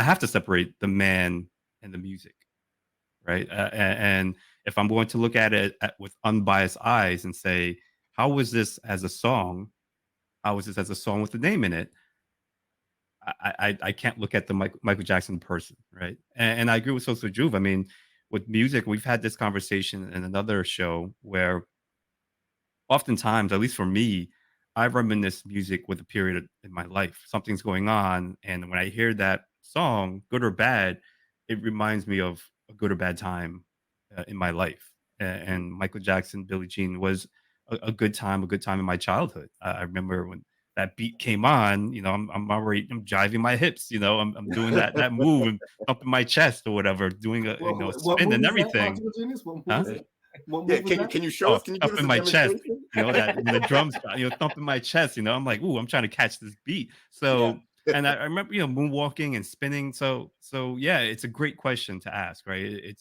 have to separate the man and the music, right? And if I'm going to look at it with unbiased eyes and say, how was this as a song? How was this as a song with the name in it? I can't look at the Michael Jackson person, right? And I agree with Sosa Juve. I mean, with music, we've had this conversation in another show where oftentimes, at least for me, I reminisce music with a period in my life. Something's going on, and when I hear that song, good or bad, it reminds me of a good or bad time in my life. And Michael Jackson, Billie Jean was a good time in my childhood. I remember when that beat came on, you know, I'm jiving my hips, you know, I'm doing that move and thumping my chest or whatever, doing a What spin and movie is that, everything. Article Genius? What Huh? movie is that? What Yeah, movie was that? can you show us? Can you give us Thumping a my chest, demonstration? you know, that when the drums, you know, thumping my chest, you know, I'm like, ooh, I'm trying to catch this beat. So, and I remember, you know, moonwalking and spinning. So yeah, it's a great question to ask, right?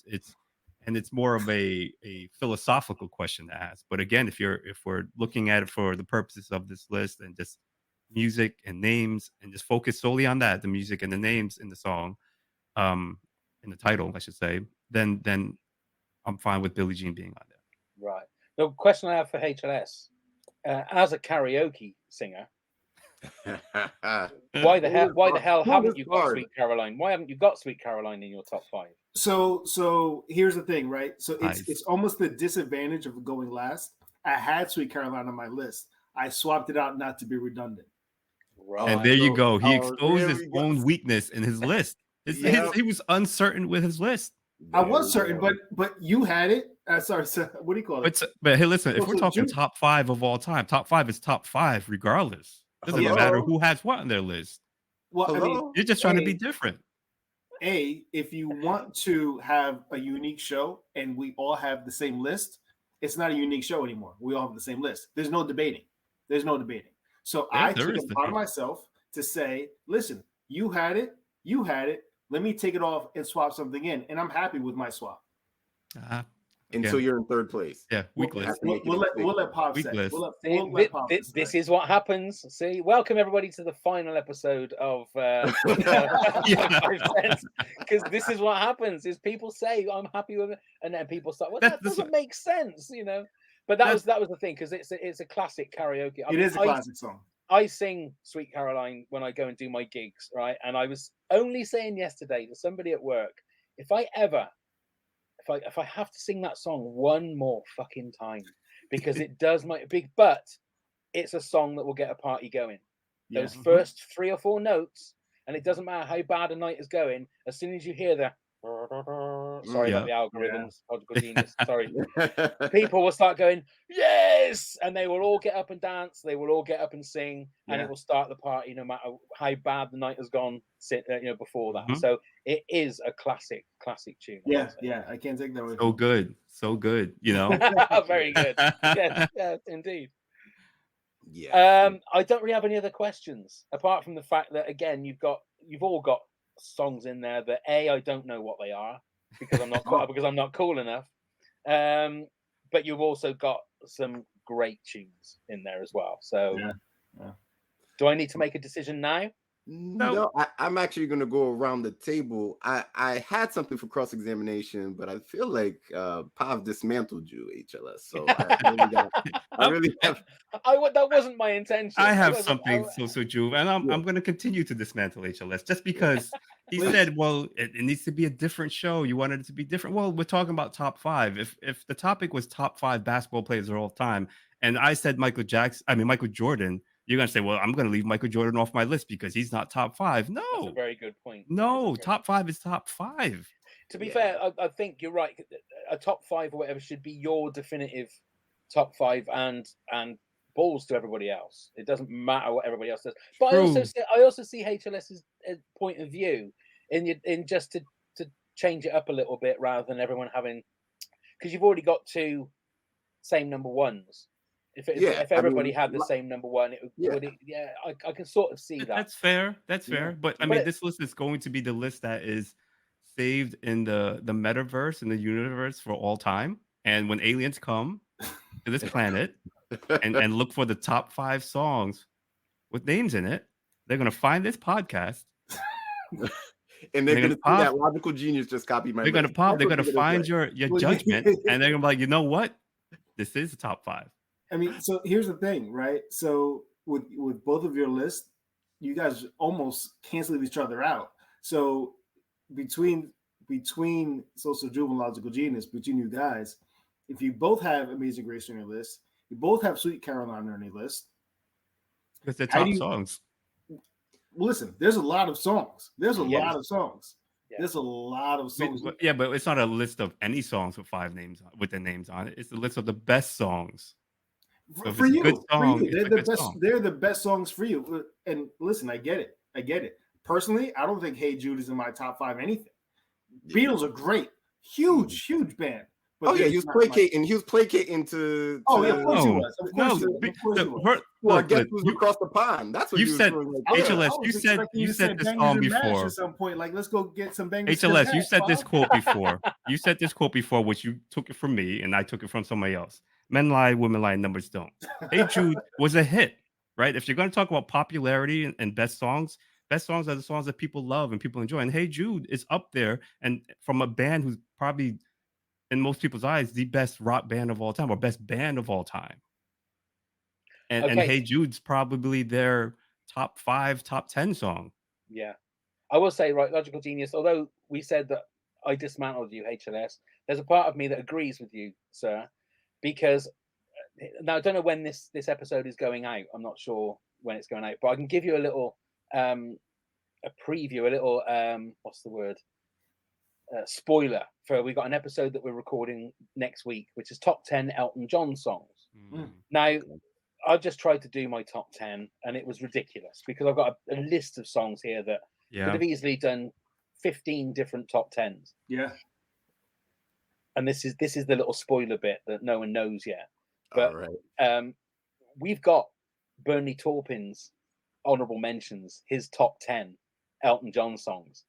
And it's more of a philosophical question to ask. But again, if we're looking at it for the purposes of this list and just music and names and just focus solely on that, the music and the names in the song, in the title, I should say, then I'm fine with Billie Jean being on there. Right. The question I have for HLS, as a karaoke singer, why the hell haven't you got Sweet Caroline? Why haven't you got Sweet Caroline in your top five? So here's the thing, right? So Nice. it's almost the disadvantage of going last. I had Sweet Caroline on my list. I swapped it out not to be redundant. Right. And there you go. He Oh, exposed there his we go. own weakness in his list. He was uncertain with his list. I was certain, but you had it. Sorry, so what do you call it? But hey, listen, if So we're talking Jude- top five of all time, top five is top five regardless. Doesn't Hello? matter who has what on their list. Well, I mean, Hello? You're just trying to be different. if you want to have a unique show and we all have the same list, it's not a unique show anymore. We all have the same list. There's no debating. So I took it upon myself to say, listen, you had it. Let me take it off and swap something in. And I'm happy with my swap. And so you're in third place. Yeah, weak list. We'll let Pop say. This is what happens. See, welcome everybody to the final episode of because this is what happens: is people say I'm happy with it, and then people start, well, that doesn't make sense, you know. But that was the thing, because it's a classic karaoke. It is a classic song. I sing Sweet Caroline when I go and do my gigs, right? And I was only saying yesterday to somebody at work, if I have to sing that song one more fucking time, because it does but it's a song that will get a party going. Those first 3 or 4 notes, and it doesn't matter how bad a night is going, as soon as you hear the sorry about the algorithms, logical genius, sorry. People will start going, yes, and they will all get up and dance, they will all get up and sing, and it will start the party no matter how bad the night has gone before that. So it is a classic tune. I can't take that away. So good, you know. Very good. Yes, indeed. Yeah. I don't really have any other questions apart from the fact that, again, you've all got songs in there that I don't know what they are because I'm not cool enough. But you've also got some great tunes in there as well. So do I need to make a decision now? No, I'm actually going to go around the table. I had something for cross-examination, but I feel like Pav dismantled you, HLS. So I really have. That wasn't my intention. I have something, so Juve, and I'm going to continue to dismantle HLS just because he said, well, it needs to be a different show. You wanted it to be different. Well, we're talking about top five. If the topic was top 5 basketball players of all time, and I said Michael Jordan, you're going to say, well, I'm going to leave Michael Jordan off my list because he's not top 5. No. That's a very good point. No, top 5 is top 5. To be fair, I think you're right. A top 5 or whatever should be your definitive top 5 and balls to everybody else. It doesn't matter what everybody else does. But I also see HLS's point of view in just to change it up a little bit rather than everyone having, because you've already got 2 same number ones. If everybody had the same number one, I can sort of see that. That's fair. That's fair. But I mean, this list is going to be the list that is saved in the metaverse and the universe for all time. And when aliens come to this planet and look for the top 5 songs with names in it, they're gonna find this podcast. And they're gonna see that Logical Genius just copied my. They're gonna find your judgment, and they're gonna be like, you know what? This is the top 5. I mean, so here's the thing, right? So with both of your lists, you guys almost cancel each other out. So between Social Juve and Logical Genius, between you guys, if you both have Amazing Grace on your list, you both have Sweet Caroline on your list. Because they're top songs. Well, listen, there's a lot of songs. There's a lot of songs. There's a lot of songs. But it's not a list of any songs with 5 names with their names on it. It's the list of the best songs. So for you, they're the best songs for you. And listen, I get it. Personally, I don't think Hey Jude is in my top 5 anything. Beatles are great, huge band. But he was placating to. Oh yeah, of course he was. Of course he was. Well, I guess it was across the pond. That's what you said. HLS, you said this song before. At some point, like, let's go get some bangers. HLS, you said this quote before. You said this quote before, which you took it from me, and I took it from somebody else. Men lie, women lie, numbers don't. Hey Jude was a hit, right? If you're going to talk about popularity and best songs are the songs that people love and people enjoy. And Hey Jude is up there, and from a band who's probably, in most people's eyes, the best rock band of all time or best band of all time. And Hey Jude's probably their top 5, top 10 song. Yeah. I will say, right, Logical Genius, although we said that I dismantled you, HLS, there's a part of me that agrees with you, sir, because now I don't know when this episode is going out. I'm not sure when it's going out, but I can give you a little a preview, a little what's the word? Spoiler for we got an episode that we're recording next week, which is top 10 Elton John songs. Now, I just tried to do my top 10, and it was ridiculous because I've got a list of songs here that could have easily done 15 different top 10s. Yeah. And this is the little spoiler bit that no one knows yet. But we've got Bernie Taupin's honorable mentions, his top 10 Elton John songs.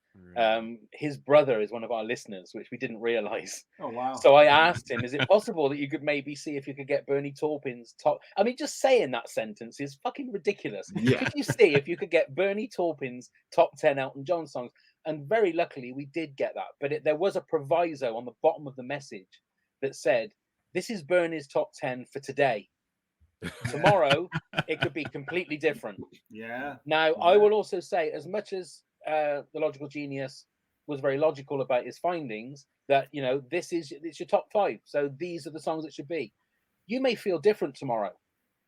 His brother is one of our listeners, which we didn't realize. Oh wow. So I asked him, is it possible that you could maybe see if you could get Bernie Taupin's top? I mean, just saying that sentence is fucking ridiculous. Could you see if you could get Bernie Taupin's top 10 Elton John songs? And very luckily we did get that, but there was a proviso on the bottom of the message that said, this is Bernie's top 10 for today. Tomorrow it could be completely different. Now I will also say, as much as the Logical Genius was very logical about his findings, that it's your top 5, so these are the songs it should be. You may feel different tomorrow.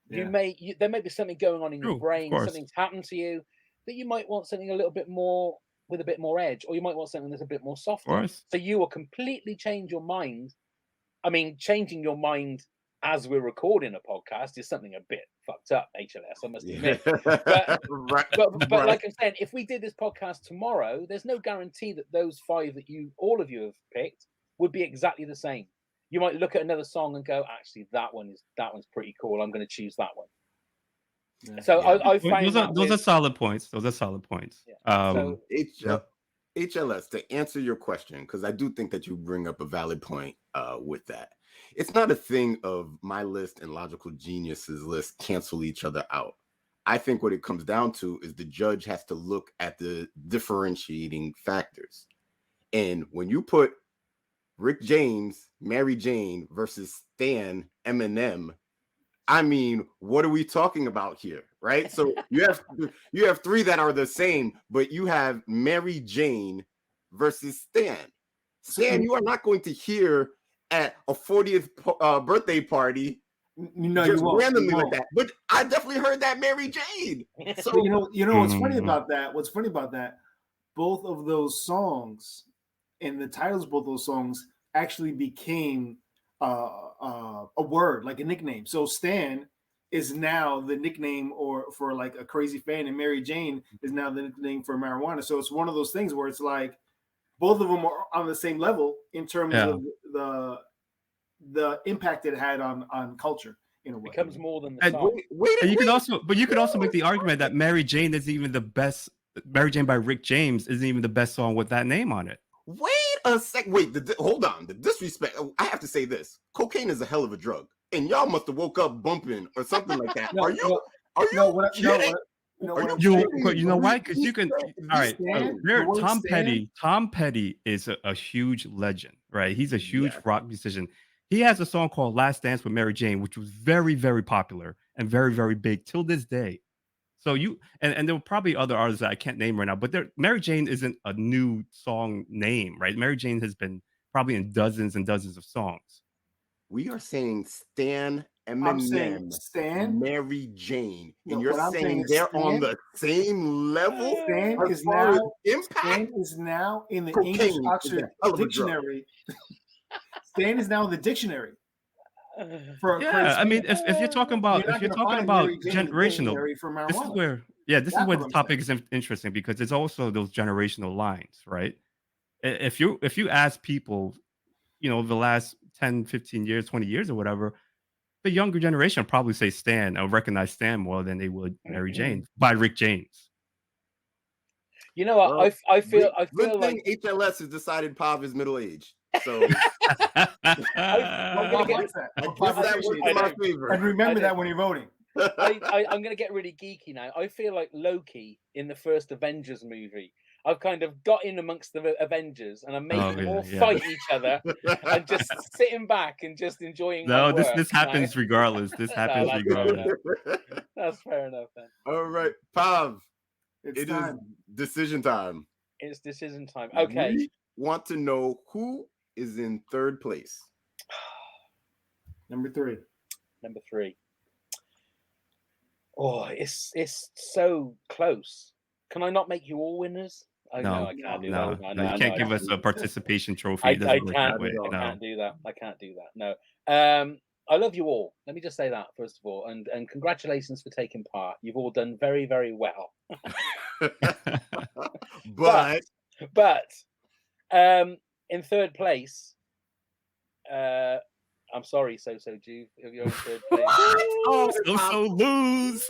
There may be something going on in your brain, something's happened to you, that you might want something a little bit more with a bit more edge, or you might want something that's a bit more softer. So you will completely change your mind. I mean, changing your mind as we're recording a podcast is something a bit fucked up, HLS, I must admit. But like I'm saying, if we did this podcast tomorrow, there's no guarantee that those 5 that all of you have picked would be exactly the same. You might look at another song and go, actually, that one's pretty cool. I'm going to choose that one. So I find those are solid points. Those are solid points. HLS, to answer your question, because I do think that you bring up a valid point with that. It's not a thing of my list and Logical Genius's list cancel each other out. I think what it comes down to is the judge has to look at the differentiating factors. And when you put Rick James, Mary Jane versus Stan, Eminem, I mean, what are we talking about here, right? So you have 3 that are the same, but you have Mary Jane versus Stan. Stan, you are not going to hear at a 40th birthday party just randomly like that. But I definitely heard that Mary Jane. So you know what's funny about that? What's funny about that? Both of those songs and the titles of both those songs actually became a word, like a nickname. So Stan is now the nickname or for like a crazy fan, and Mary Jane is now the nickname for marijuana. So it's one of those things where it's like both of them are on the same level in terms Yeah. of the impact it had on culture in a way. Becomes more than the And song. And you could also make the argument that Mary Jane isn't even the best. Mary Jane by Rick James isn't even the best song with that name on it. Wait a sec. Wait, hold on. The disrespect. I have to say this. Cocaine is a hell of a drug, and y'all must have woke up bumping or something like that. Are you kidding? You know why? Because you can. All right, Stan, Tom Petty is a huge legend, right? He's a huge rock musician. He has a song called "Last Dance with Mary Jane," which was very, very popular and very, very big till this day. So and there were probably other artists that I can't name right now, but Mary Jane isn't a new song name, right? Mary Jane has been probably in dozens and dozens of songs. We are saying Stan, Eminem, I'm saying Stan, Mary Jane, and No, you're what I'm saying saying is they're Stan- on the same level. Stan as is far as now impact. Stan is now in the Cocaine English is a Oxford hell of a drug. Dictionary. Stan is now in the dictionary. For Yeah, I mean, if you're talking about You're not gonna find Mary Jane in the generational, dictionary for this is marijuana. where That's the what I'm topic is interesting because it's also those generational lines, right? If you ask people, the last 10, 15 years, 20 years or whatever, the younger generation will probably say Stan or recognize Stan more than they would Mary Jane by Rick James. You know what? Well, I feel good like thing HLS has decided Pav is middle aged. So I'm gonna get, I guess that works in my favor. And remember I that when you're voting. I'm going to get really geeky now. I feel like Loki in the first Avengers movie. I've kind of got in amongst the Avengers and I'm making them all fight each other and just sitting back and just enjoying my work. This happens regardless. This happens regardless. That's fair enough then. All right, Pav. It's It time. is decision time. It's decision time. Okay. We want to know who is in third place. Number three. Oh, it's so close. Can I not make you all winners? No, I can't do no, that. no, you can't give us a participation trophy. I It doesn't work can't that way. I No. can't do that. I can't do that. No. I love you all. Let me just say that first of all, and congratulations for taking part. You've all done very, very well. but in third place, I'm sorry, So Juve, if you're in third place. So lose.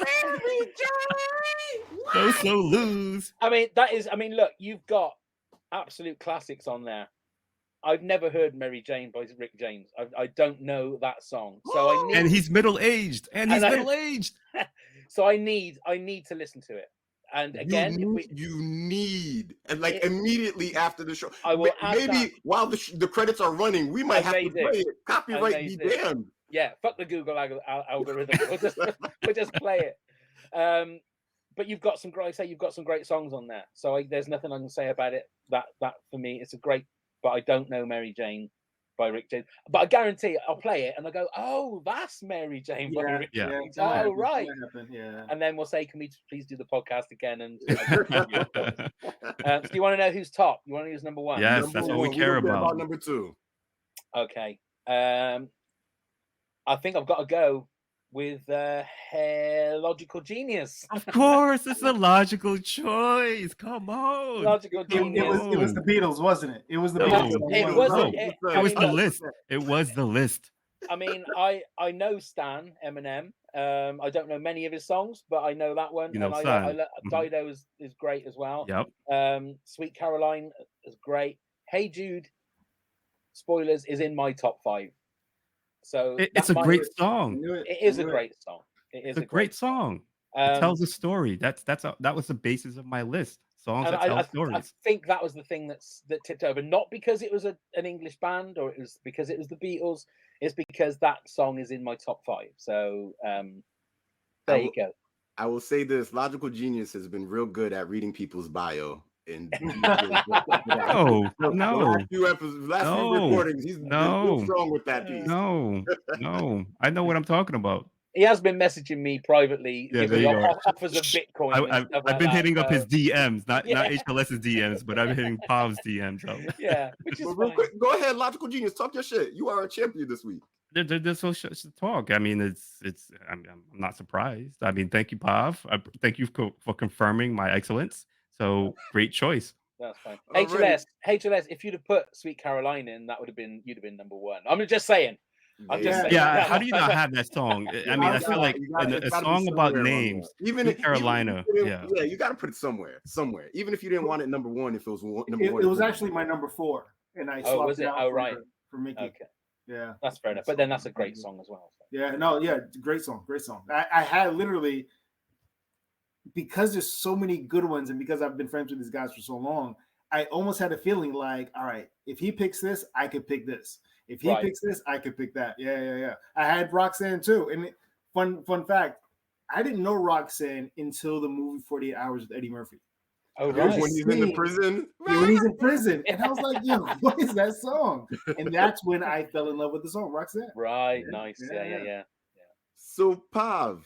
So lose. I mean, look, you've got absolute classics on there. I've never heard Mary Jane by Rick James. I don't know that song. So and he's middle-aged. So I need to listen to it. And again, you need, and like immediately after the show, I will maybe while the credits are running, we might have to play it. Copyright be damned. Yeah, fuck the Google algorithm. We'll just play it. But you've got some great songs on there. So there's nothing I can say about it. That for me, it's a great. But I don't know Mary Jane by Rick James. But I guarantee I'll play it and I go, oh, that's Mary Jane by Rick James. Oh, right. Yeah. And then we'll say, can we please do the podcast again? And do you want to know who's top? You want to know who's number one? Yes, that's what we care about. Number two. Okay. I think I've got to go with Logical Genius. Of course, it's a logical choice. Come on. Logical Genius. It was the Beatles, wasn't it? It was the Beatles. It wasn't. It was the list. It was the list. I mean, I know Stan, Eminem. I don't know many of his songs, but I know that one. Dido is great as well. Yep. Sweet Caroline is great. Hey Jude, spoilers, is in my top 5. So it's a great song. It is a great song. It's a great song. It tells a story. That was the basis of my list. Songs that tell stories. I think that was the thing that tipped over. Not because it was an English band or it was because it was the Beatles. It's because that song is in my top 5. So there you go. I will say this: Logical Genius has been real good at reading people's bio. No. Last few recordings, he's been real strong with that piece. No. I know what I'm talking about. He has been messaging me privately, giving offers of Bitcoin. I've been hitting up his DMs, not HLS's DMs, but I'm hitting Pav's DMs. So. Yeah, which is real quick, go ahead, Logical Genius, talk your shit. You are a champion this week. There's so much to talk. I mean, I'm not surprised. I mean, thank you, Pav. Thank you for confirming my excellence. So great choice. That's fine. All right. HLS. If you'd have put Sweet Caroline in, you'd have been number one. I'm just saying. I'm just saying. Yeah, how do you not have that song? I mean, I feel like it's a song about names, even Carolina. You got to put it somewhere. Even if you didn't want it number one, if it was number one, it was actually my number 4, and I swapped it out for Mickey. Okay, yeah, that's fair enough. But then that's a great song as well. So. Yeah, no, yeah, great song. I had literally, because there's so many good ones, and because I've been friends with these guys for so long, I almost had a feeling like, all right, if he picks this, I could pick this. If he picks this, I could pick that. Yeah. I had Roxanne too. And fun fact, I didn't know Roxanne until the movie 48 Hours with Eddie Murphy. Oh, right. When he's in the prison? Yeah, when he's in prison. And I was like, yo, what is that song? And that's when I fell in love with the song, Roxanne. Right, nice. Yeah. So, Pav,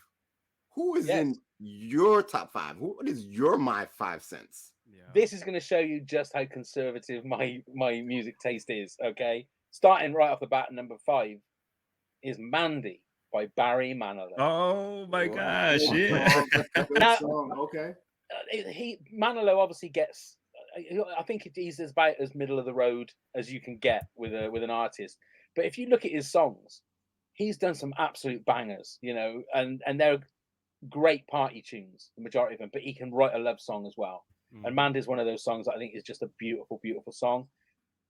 who is in your top 5? What is your My 5 cents? Yeah. This is going to show you just how conservative my music taste is, okay? Starting right off the bat, number 5 is Mandy by Barry Manilow. Oh my gosh! Yeah. Now, okay. Manilow obviously gets. I think he's about as middle of the road as you can get with an artist. But if you look at his songs, he's done some absolute bangers, and they're great party tunes, the majority of them. But he can write a love song as well. And Mandy's one of those songs that I think is just a beautiful, beautiful song.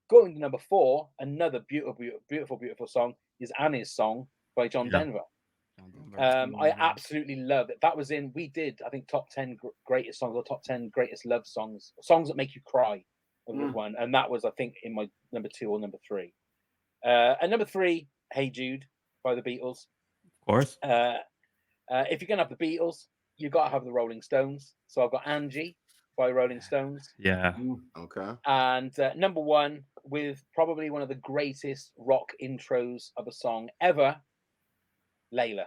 Going to number 4, another beautiful song is Annie's Song by John Denver. I absolutely love it. That was we did, I think, top 10 greatest songs or top 10 greatest love songs that make you cry. Was one, and that was, I think, in my number 2 or number 3. And number 3, Hey Jude by the Beatles. Of course. If you're gonna have the Beatles, you got to have the Rolling Stones. So I've got Angie by Rolling Stones. Yeah. Okay. And number 1, with probably one of the greatest rock intros of a song ever, Layla.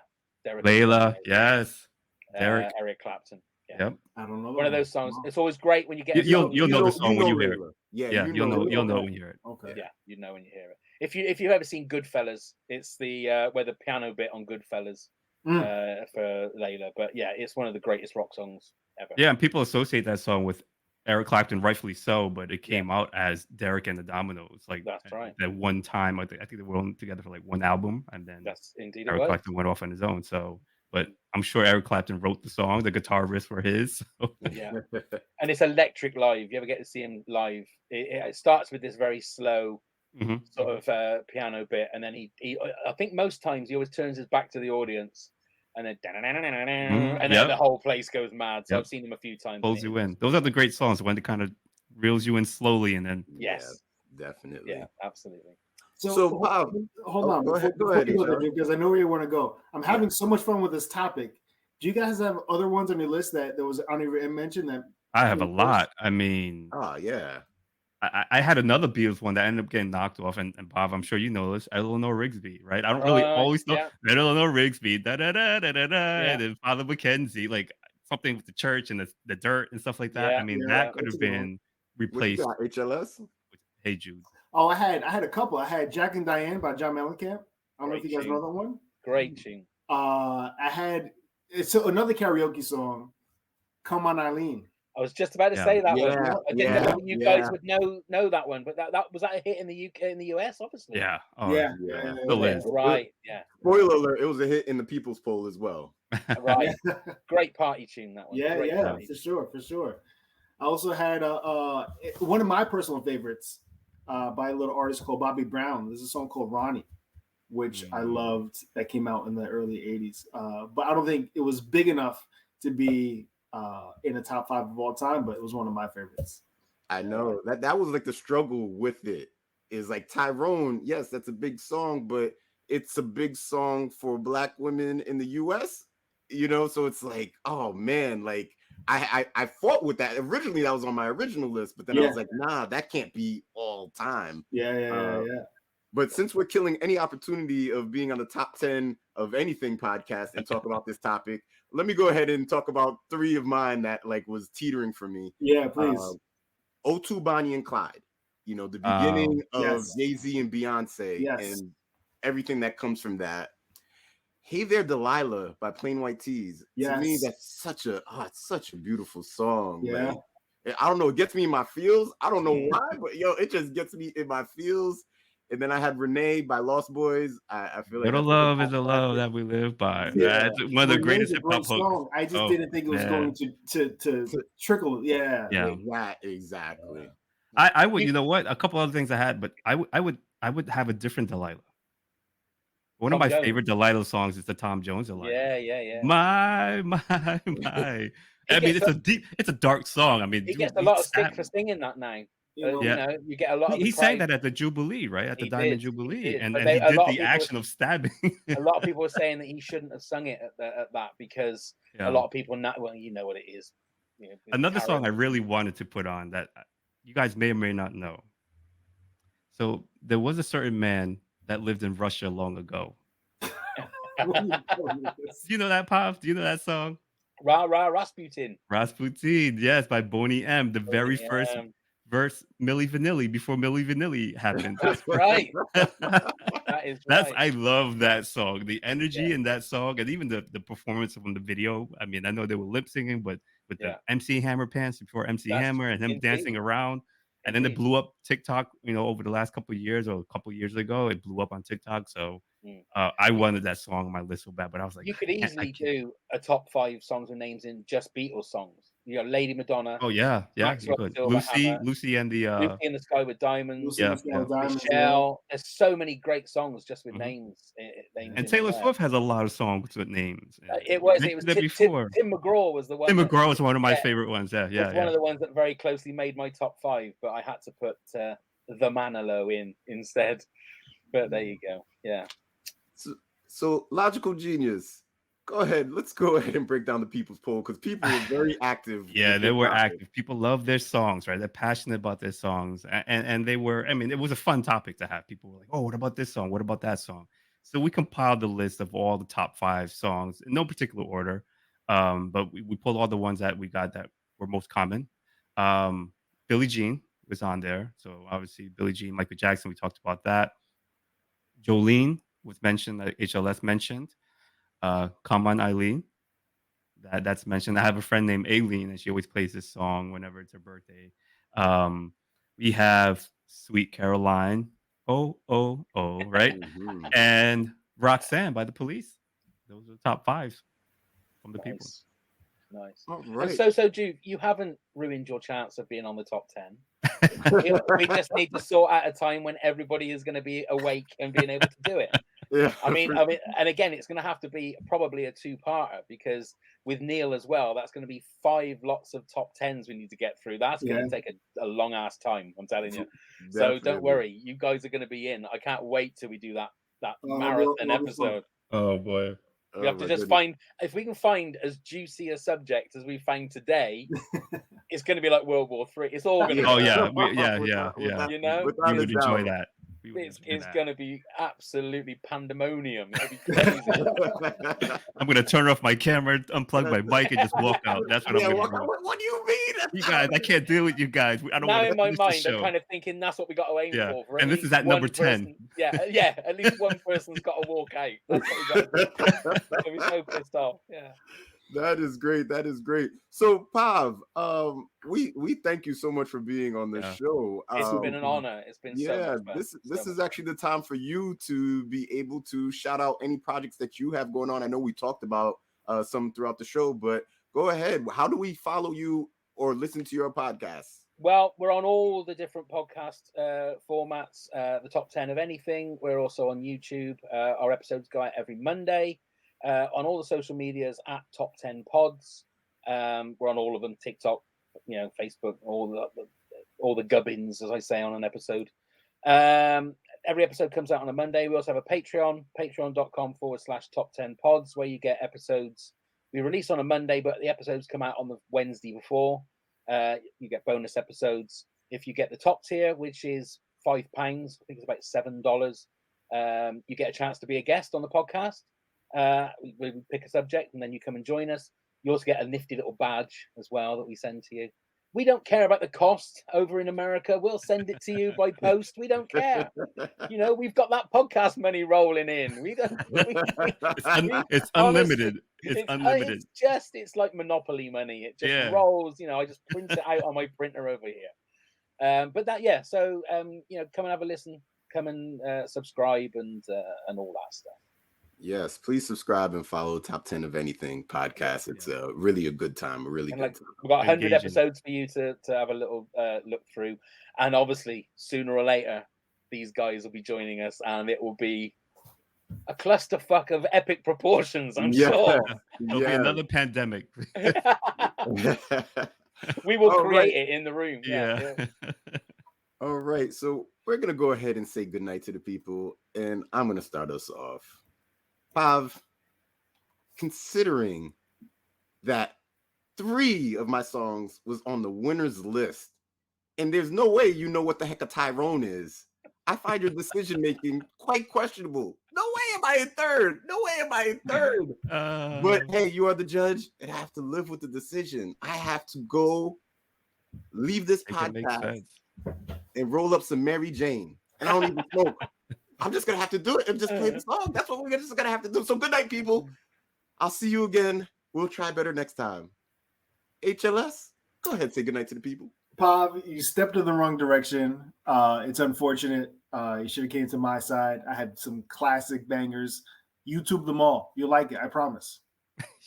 Layla, yes. Eric Clapton. Yeah. Yep. I don't know. One of those songs. It's always great when you get. You'll know the song when you hear it. Yeah, you'll know when you hear it. Okay. Yeah, you know when you hear it. If you've ever seen Goodfellas, it's the where the piano bit on Goodfellas for Layla. But yeah, it's one of the greatest rock songs ever. Yeah, and people associate that song with Eric Clapton, rightfully so, but it came out as Derek and the Dominoes. Like that's right. That one time, I think they were only together for like one album, and then that's indeed Eric Clapton went off on his own. So, but I'm sure Eric Clapton wrote the song. The guitar riffs were his. So. Yeah, and it's electric live. You ever get to see him live? It starts with this very slow sort of piano bit, and then he I think most times he always turns his back to the audience. And then, and then the whole place goes mad. So I've seen them a few times. Pulls you in. Those are the great songs when it kind of reels you in slowly, and then yes, definitely, yeah, absolutely. So hold on, go ahead, because I know where you want to go. I'm having so much fun with this topic. Do you guys have other ones on your list that there was I mentioned that? I have a lot. I mean, yeah. I had another Beatles one that ended up getting knocked off, and Bob, I'm sure you know this, Eleanor Rigsby, right? I don't really always know Eleanor Rigsby, and then Father Mackenzie, like something with the church and the dirt and stuff like that. I mean, that could have been replaced. HLS? With Hey Jude. Oh, I had a couple. I had Jack and Diane by John Mellencamp. I don't know if you guys know that one. Great tune. It's another karaoke song, Come On Eileen. I was just about to say that one. I didn't know you guys would know that one, but that was that a hit in the UK, in the US, obviously. Yeah. Right. Yeah. Spoiler alert! It was a hit in the People's Poll as well. Right. Great party tune, that one. Yeah, for sure. I also had one of my personal favorites by a little artist called Bobby Brown. There's a song called Ronnie, which I loved, that came out in the early 80s. But I don't think it was big enough to be in the top 5 of all time, but it was one of my favorites. I know that was like the struggle with it, is like Tyrone. Yes, that's a big song, but it's a big song for Black women in the US, so it's like, oh man, like I fought with that. Originally that was on my original list, but then I was like, nah, that can't be all time. Yeah. But since we're killing any opportunity of being on the top 10 of anything podcast and talk about this topic, let me go ahead and talk about 3 of mine that like was teetering for me. Yeah, please. O2 Bonnie and Clyde, the beginning of Jay-Z and Beyonce and everything that comes from that. Hey There Delilah by Plain White T's. To me, that's such a beautiful song. Yeah. Like, I don't know. It gets me in my feels. I don't know why, but it just gets me in my feels. And then I had Renee by Lost Boys. I feel like Little that's love is a love that we live by. Yeah. That's one of the Renee's greatest a hip great hop hooks. song. I just Oh, didn't think it was man. going to trickle. Yeah. Yeah. Exactly. I would, you know what? A couple other things I had, but I would have a different Delilah. One of Tom my Jones. favorite Delilah songs is the Tom Jones Delilah. Yeah. My. I mean, it's a dark song. I mean, He gets dude, a lot of stick for singing that now. Yeah. You get a lot of He the sang crowd. that at the Jubilee, right? At the He Diamond did, he Jubilee. did. And But he a did lot of the people- action of stabbing. A lot of people are saying that he shouldn't have sung it at that because a lot of people well, you know what it is. You know, Another song I Karen. really wanted to put on that you guys may or may not know. So there was a certain man that lived in Russia long ago. Do you know that, Pop? Do you know that song? Rah Rah Rasputin. Rasputin, yes, by Boney M. The very Boney first M. verse, Milli Vanilli, before Milli Vanilli happened. That's right. That is right. I love that song. The energy in that song, and even the performance from the video. I mean, I know they were lip singing, but with the MC Hammer pants before MC Hammer and him dancing around. And then it blew up TikTok, over the last couple of years or a couple of years ago, it blew up on TikTok. So I wanted that song on my list so bad, but I was like, you could easily do a top 5 songs with names in just Beatles songs. You know, Lady Madonna. Oh yeah, Maxwell you could. Silverhammer, Lucy and the Lucy in the Sky with Diamonds. Diamonds, Michelle. There's so many great songs just with names. And Taylor Swift has a lot of songs with names. It was before. Tim McGraw was the one. Tim McGraw was one of my favorite ones. Yeah. One of the ones that very closely made my top 5, but I had to put the Manilow in instead. But there you go. Yeah. So Logical Genius, go ahead. Let's go ahead and break down the people's poll because people were very active. Yeah, they were active. People love their songs, right? They're passionate about their songs. And they were, I mean, it was a fun topic to have. People were like, oh, what about this song? What about that song? So we compiled the list of all the top 5 songs in no particular order. But we pulled all the ones that we got that were most common. Billie Jean was on there. So obviously Billie Jean, Michael Jackson, we talked about that. Jolene was mentioned, like HLS mentioned. Come On Eileen, that's mentioned. I have a friend named Aileen, and she always plays this song whenever it's her birthday. We have Sweet Caroline, oh, right? And Roxanne by The Police. Those are the top 5 from the people. Nice. All right. So Duke, you haven't ruined your chance of being on the top 10. We just need to sort out a time when everybody is going to be awake and being able to do it. Yeah. I mean, and again, it's going to have to be probably a 2-parter because with Neil as well, that's going to be 5 lots of top 10s we need to get through. That's going to take a long ass time. I'm telling you. So don't worry, you guys are going to be in. I can't wait till we do that marathon episode. Oh boy. We have to just find, if we can find as juicy a subject as we find today, it's going to be like World War III. It's all going to. Oh yeah, yeah. You know, we would enjoy that. It's going to be absolutely pandemonium. It'll be crazy. I'm going to turn off my camera, unplug my mic, and just walk out. That's what I'm going to do. What do you mean? You guys, I can't deal with you guys. I don't now want to in my mind, show. I'm kind of thinking that's what we got to aim for. And this is at number 10. Yeah. At least one person's got to walk out. That's what we got to do. I'll be so pissed off. Yeah. That is great. So Pav, we thank you so much for being on the show. It's been an honor. It's been so much fun. This is actually the time for you to be able to shout out any projects that you have going on. I know we talked about some throughout the show, but go ahead. How do we follow you or listen to your podcasts? Well, we're on all the different podcast formats, the top 10 of anything. We're also on YouTube. Our episodes go out every Monday. On all the social medias at Top 10 Pods. We're on all of them: TikTok, Facebook, all the gubbins, as I say on an episode. Every episode comes out on a Monday. We also have a Patreon, patreon.com/Top 10 Pods, where you get episodes. We release on a Monday, but the episodes come out on the Wednesday before. You get bonus episodes. If you get the top tier, which is £5, I think it's about $7, you get a chance to be a guest on the podcast. We pick a subject and then you come and join us. You also get a nifty little badge as well that we send to you. We don't care about the cost over in America. We'll send it to you by post. We don't care. You know, we've got that podcast money rolling in. We don't. It's honestly, unlimited. It's unlimited. It's like Monopoly money. It just rolls. You know, I just print it out on my printer over here. But that, yeah. So, you know, come and have a listen. Come and subscribe and all that stuff. Yes, please subscribe and follow Top 10 of Anything podcast. It's really a good time, a really good time. We've got 100 episodes for you to have a little look through. And obviously, sooner or later, these guys will be joining us, and it will be a clusterfuck of epic proportions, I'm sure. There'll be another pandemic. We will create it in the room. Yeah. All right, so we're going to go ahead and say goodnight to the people, and I'm going to start us off. Pav, considering that 3 of my songs was on the winner's list, and there's no way you know what the heck a Tyrone is, I find your decision-making quite questionable. No way am I in third. No way am I in third. But hey, you are the judge, and I have to live with the decision. I have to go leave this podcast and roll up some Mary Jane. And I don't even smoke. I'm just going to have to do it and just play the song. That's what we're just going to have to do. So good night, people. I'll see you again. We'll try better next time. HLS, go ahead and say good night to the people. Pav, you stepped in the wrong direction. It's unfortunate. You should have came to my side. I had some classic bangers. YouTube them all. You'll like it, I promise.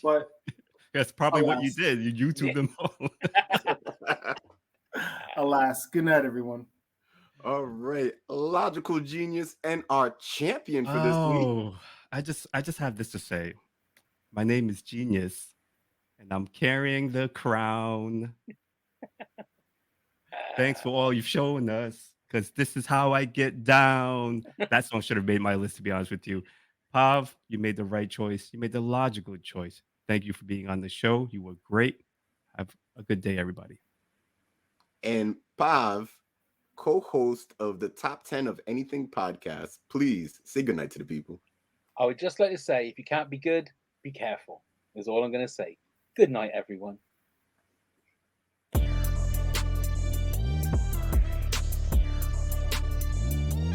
But that's probably what you did. You YouTube them all. Alas. Good night, everyone. All right, logical genius and our champion for this week. I just have this to say. My name is Genius, and I'm carrying the crown. Thanks for all you've shown us, because this is how I get down. That song should have made my list, to be honest with you. Pav, you made the right choice. You made the logical choice. Thank you for being on the show. You were great. Have a good day, everybody. And Pav, co-host of the Top 10 of Anything podcast, please say goodnight to the people. I would just like to say, if you can't be good, be careful. Is all I'm going to say. Good night, everyone.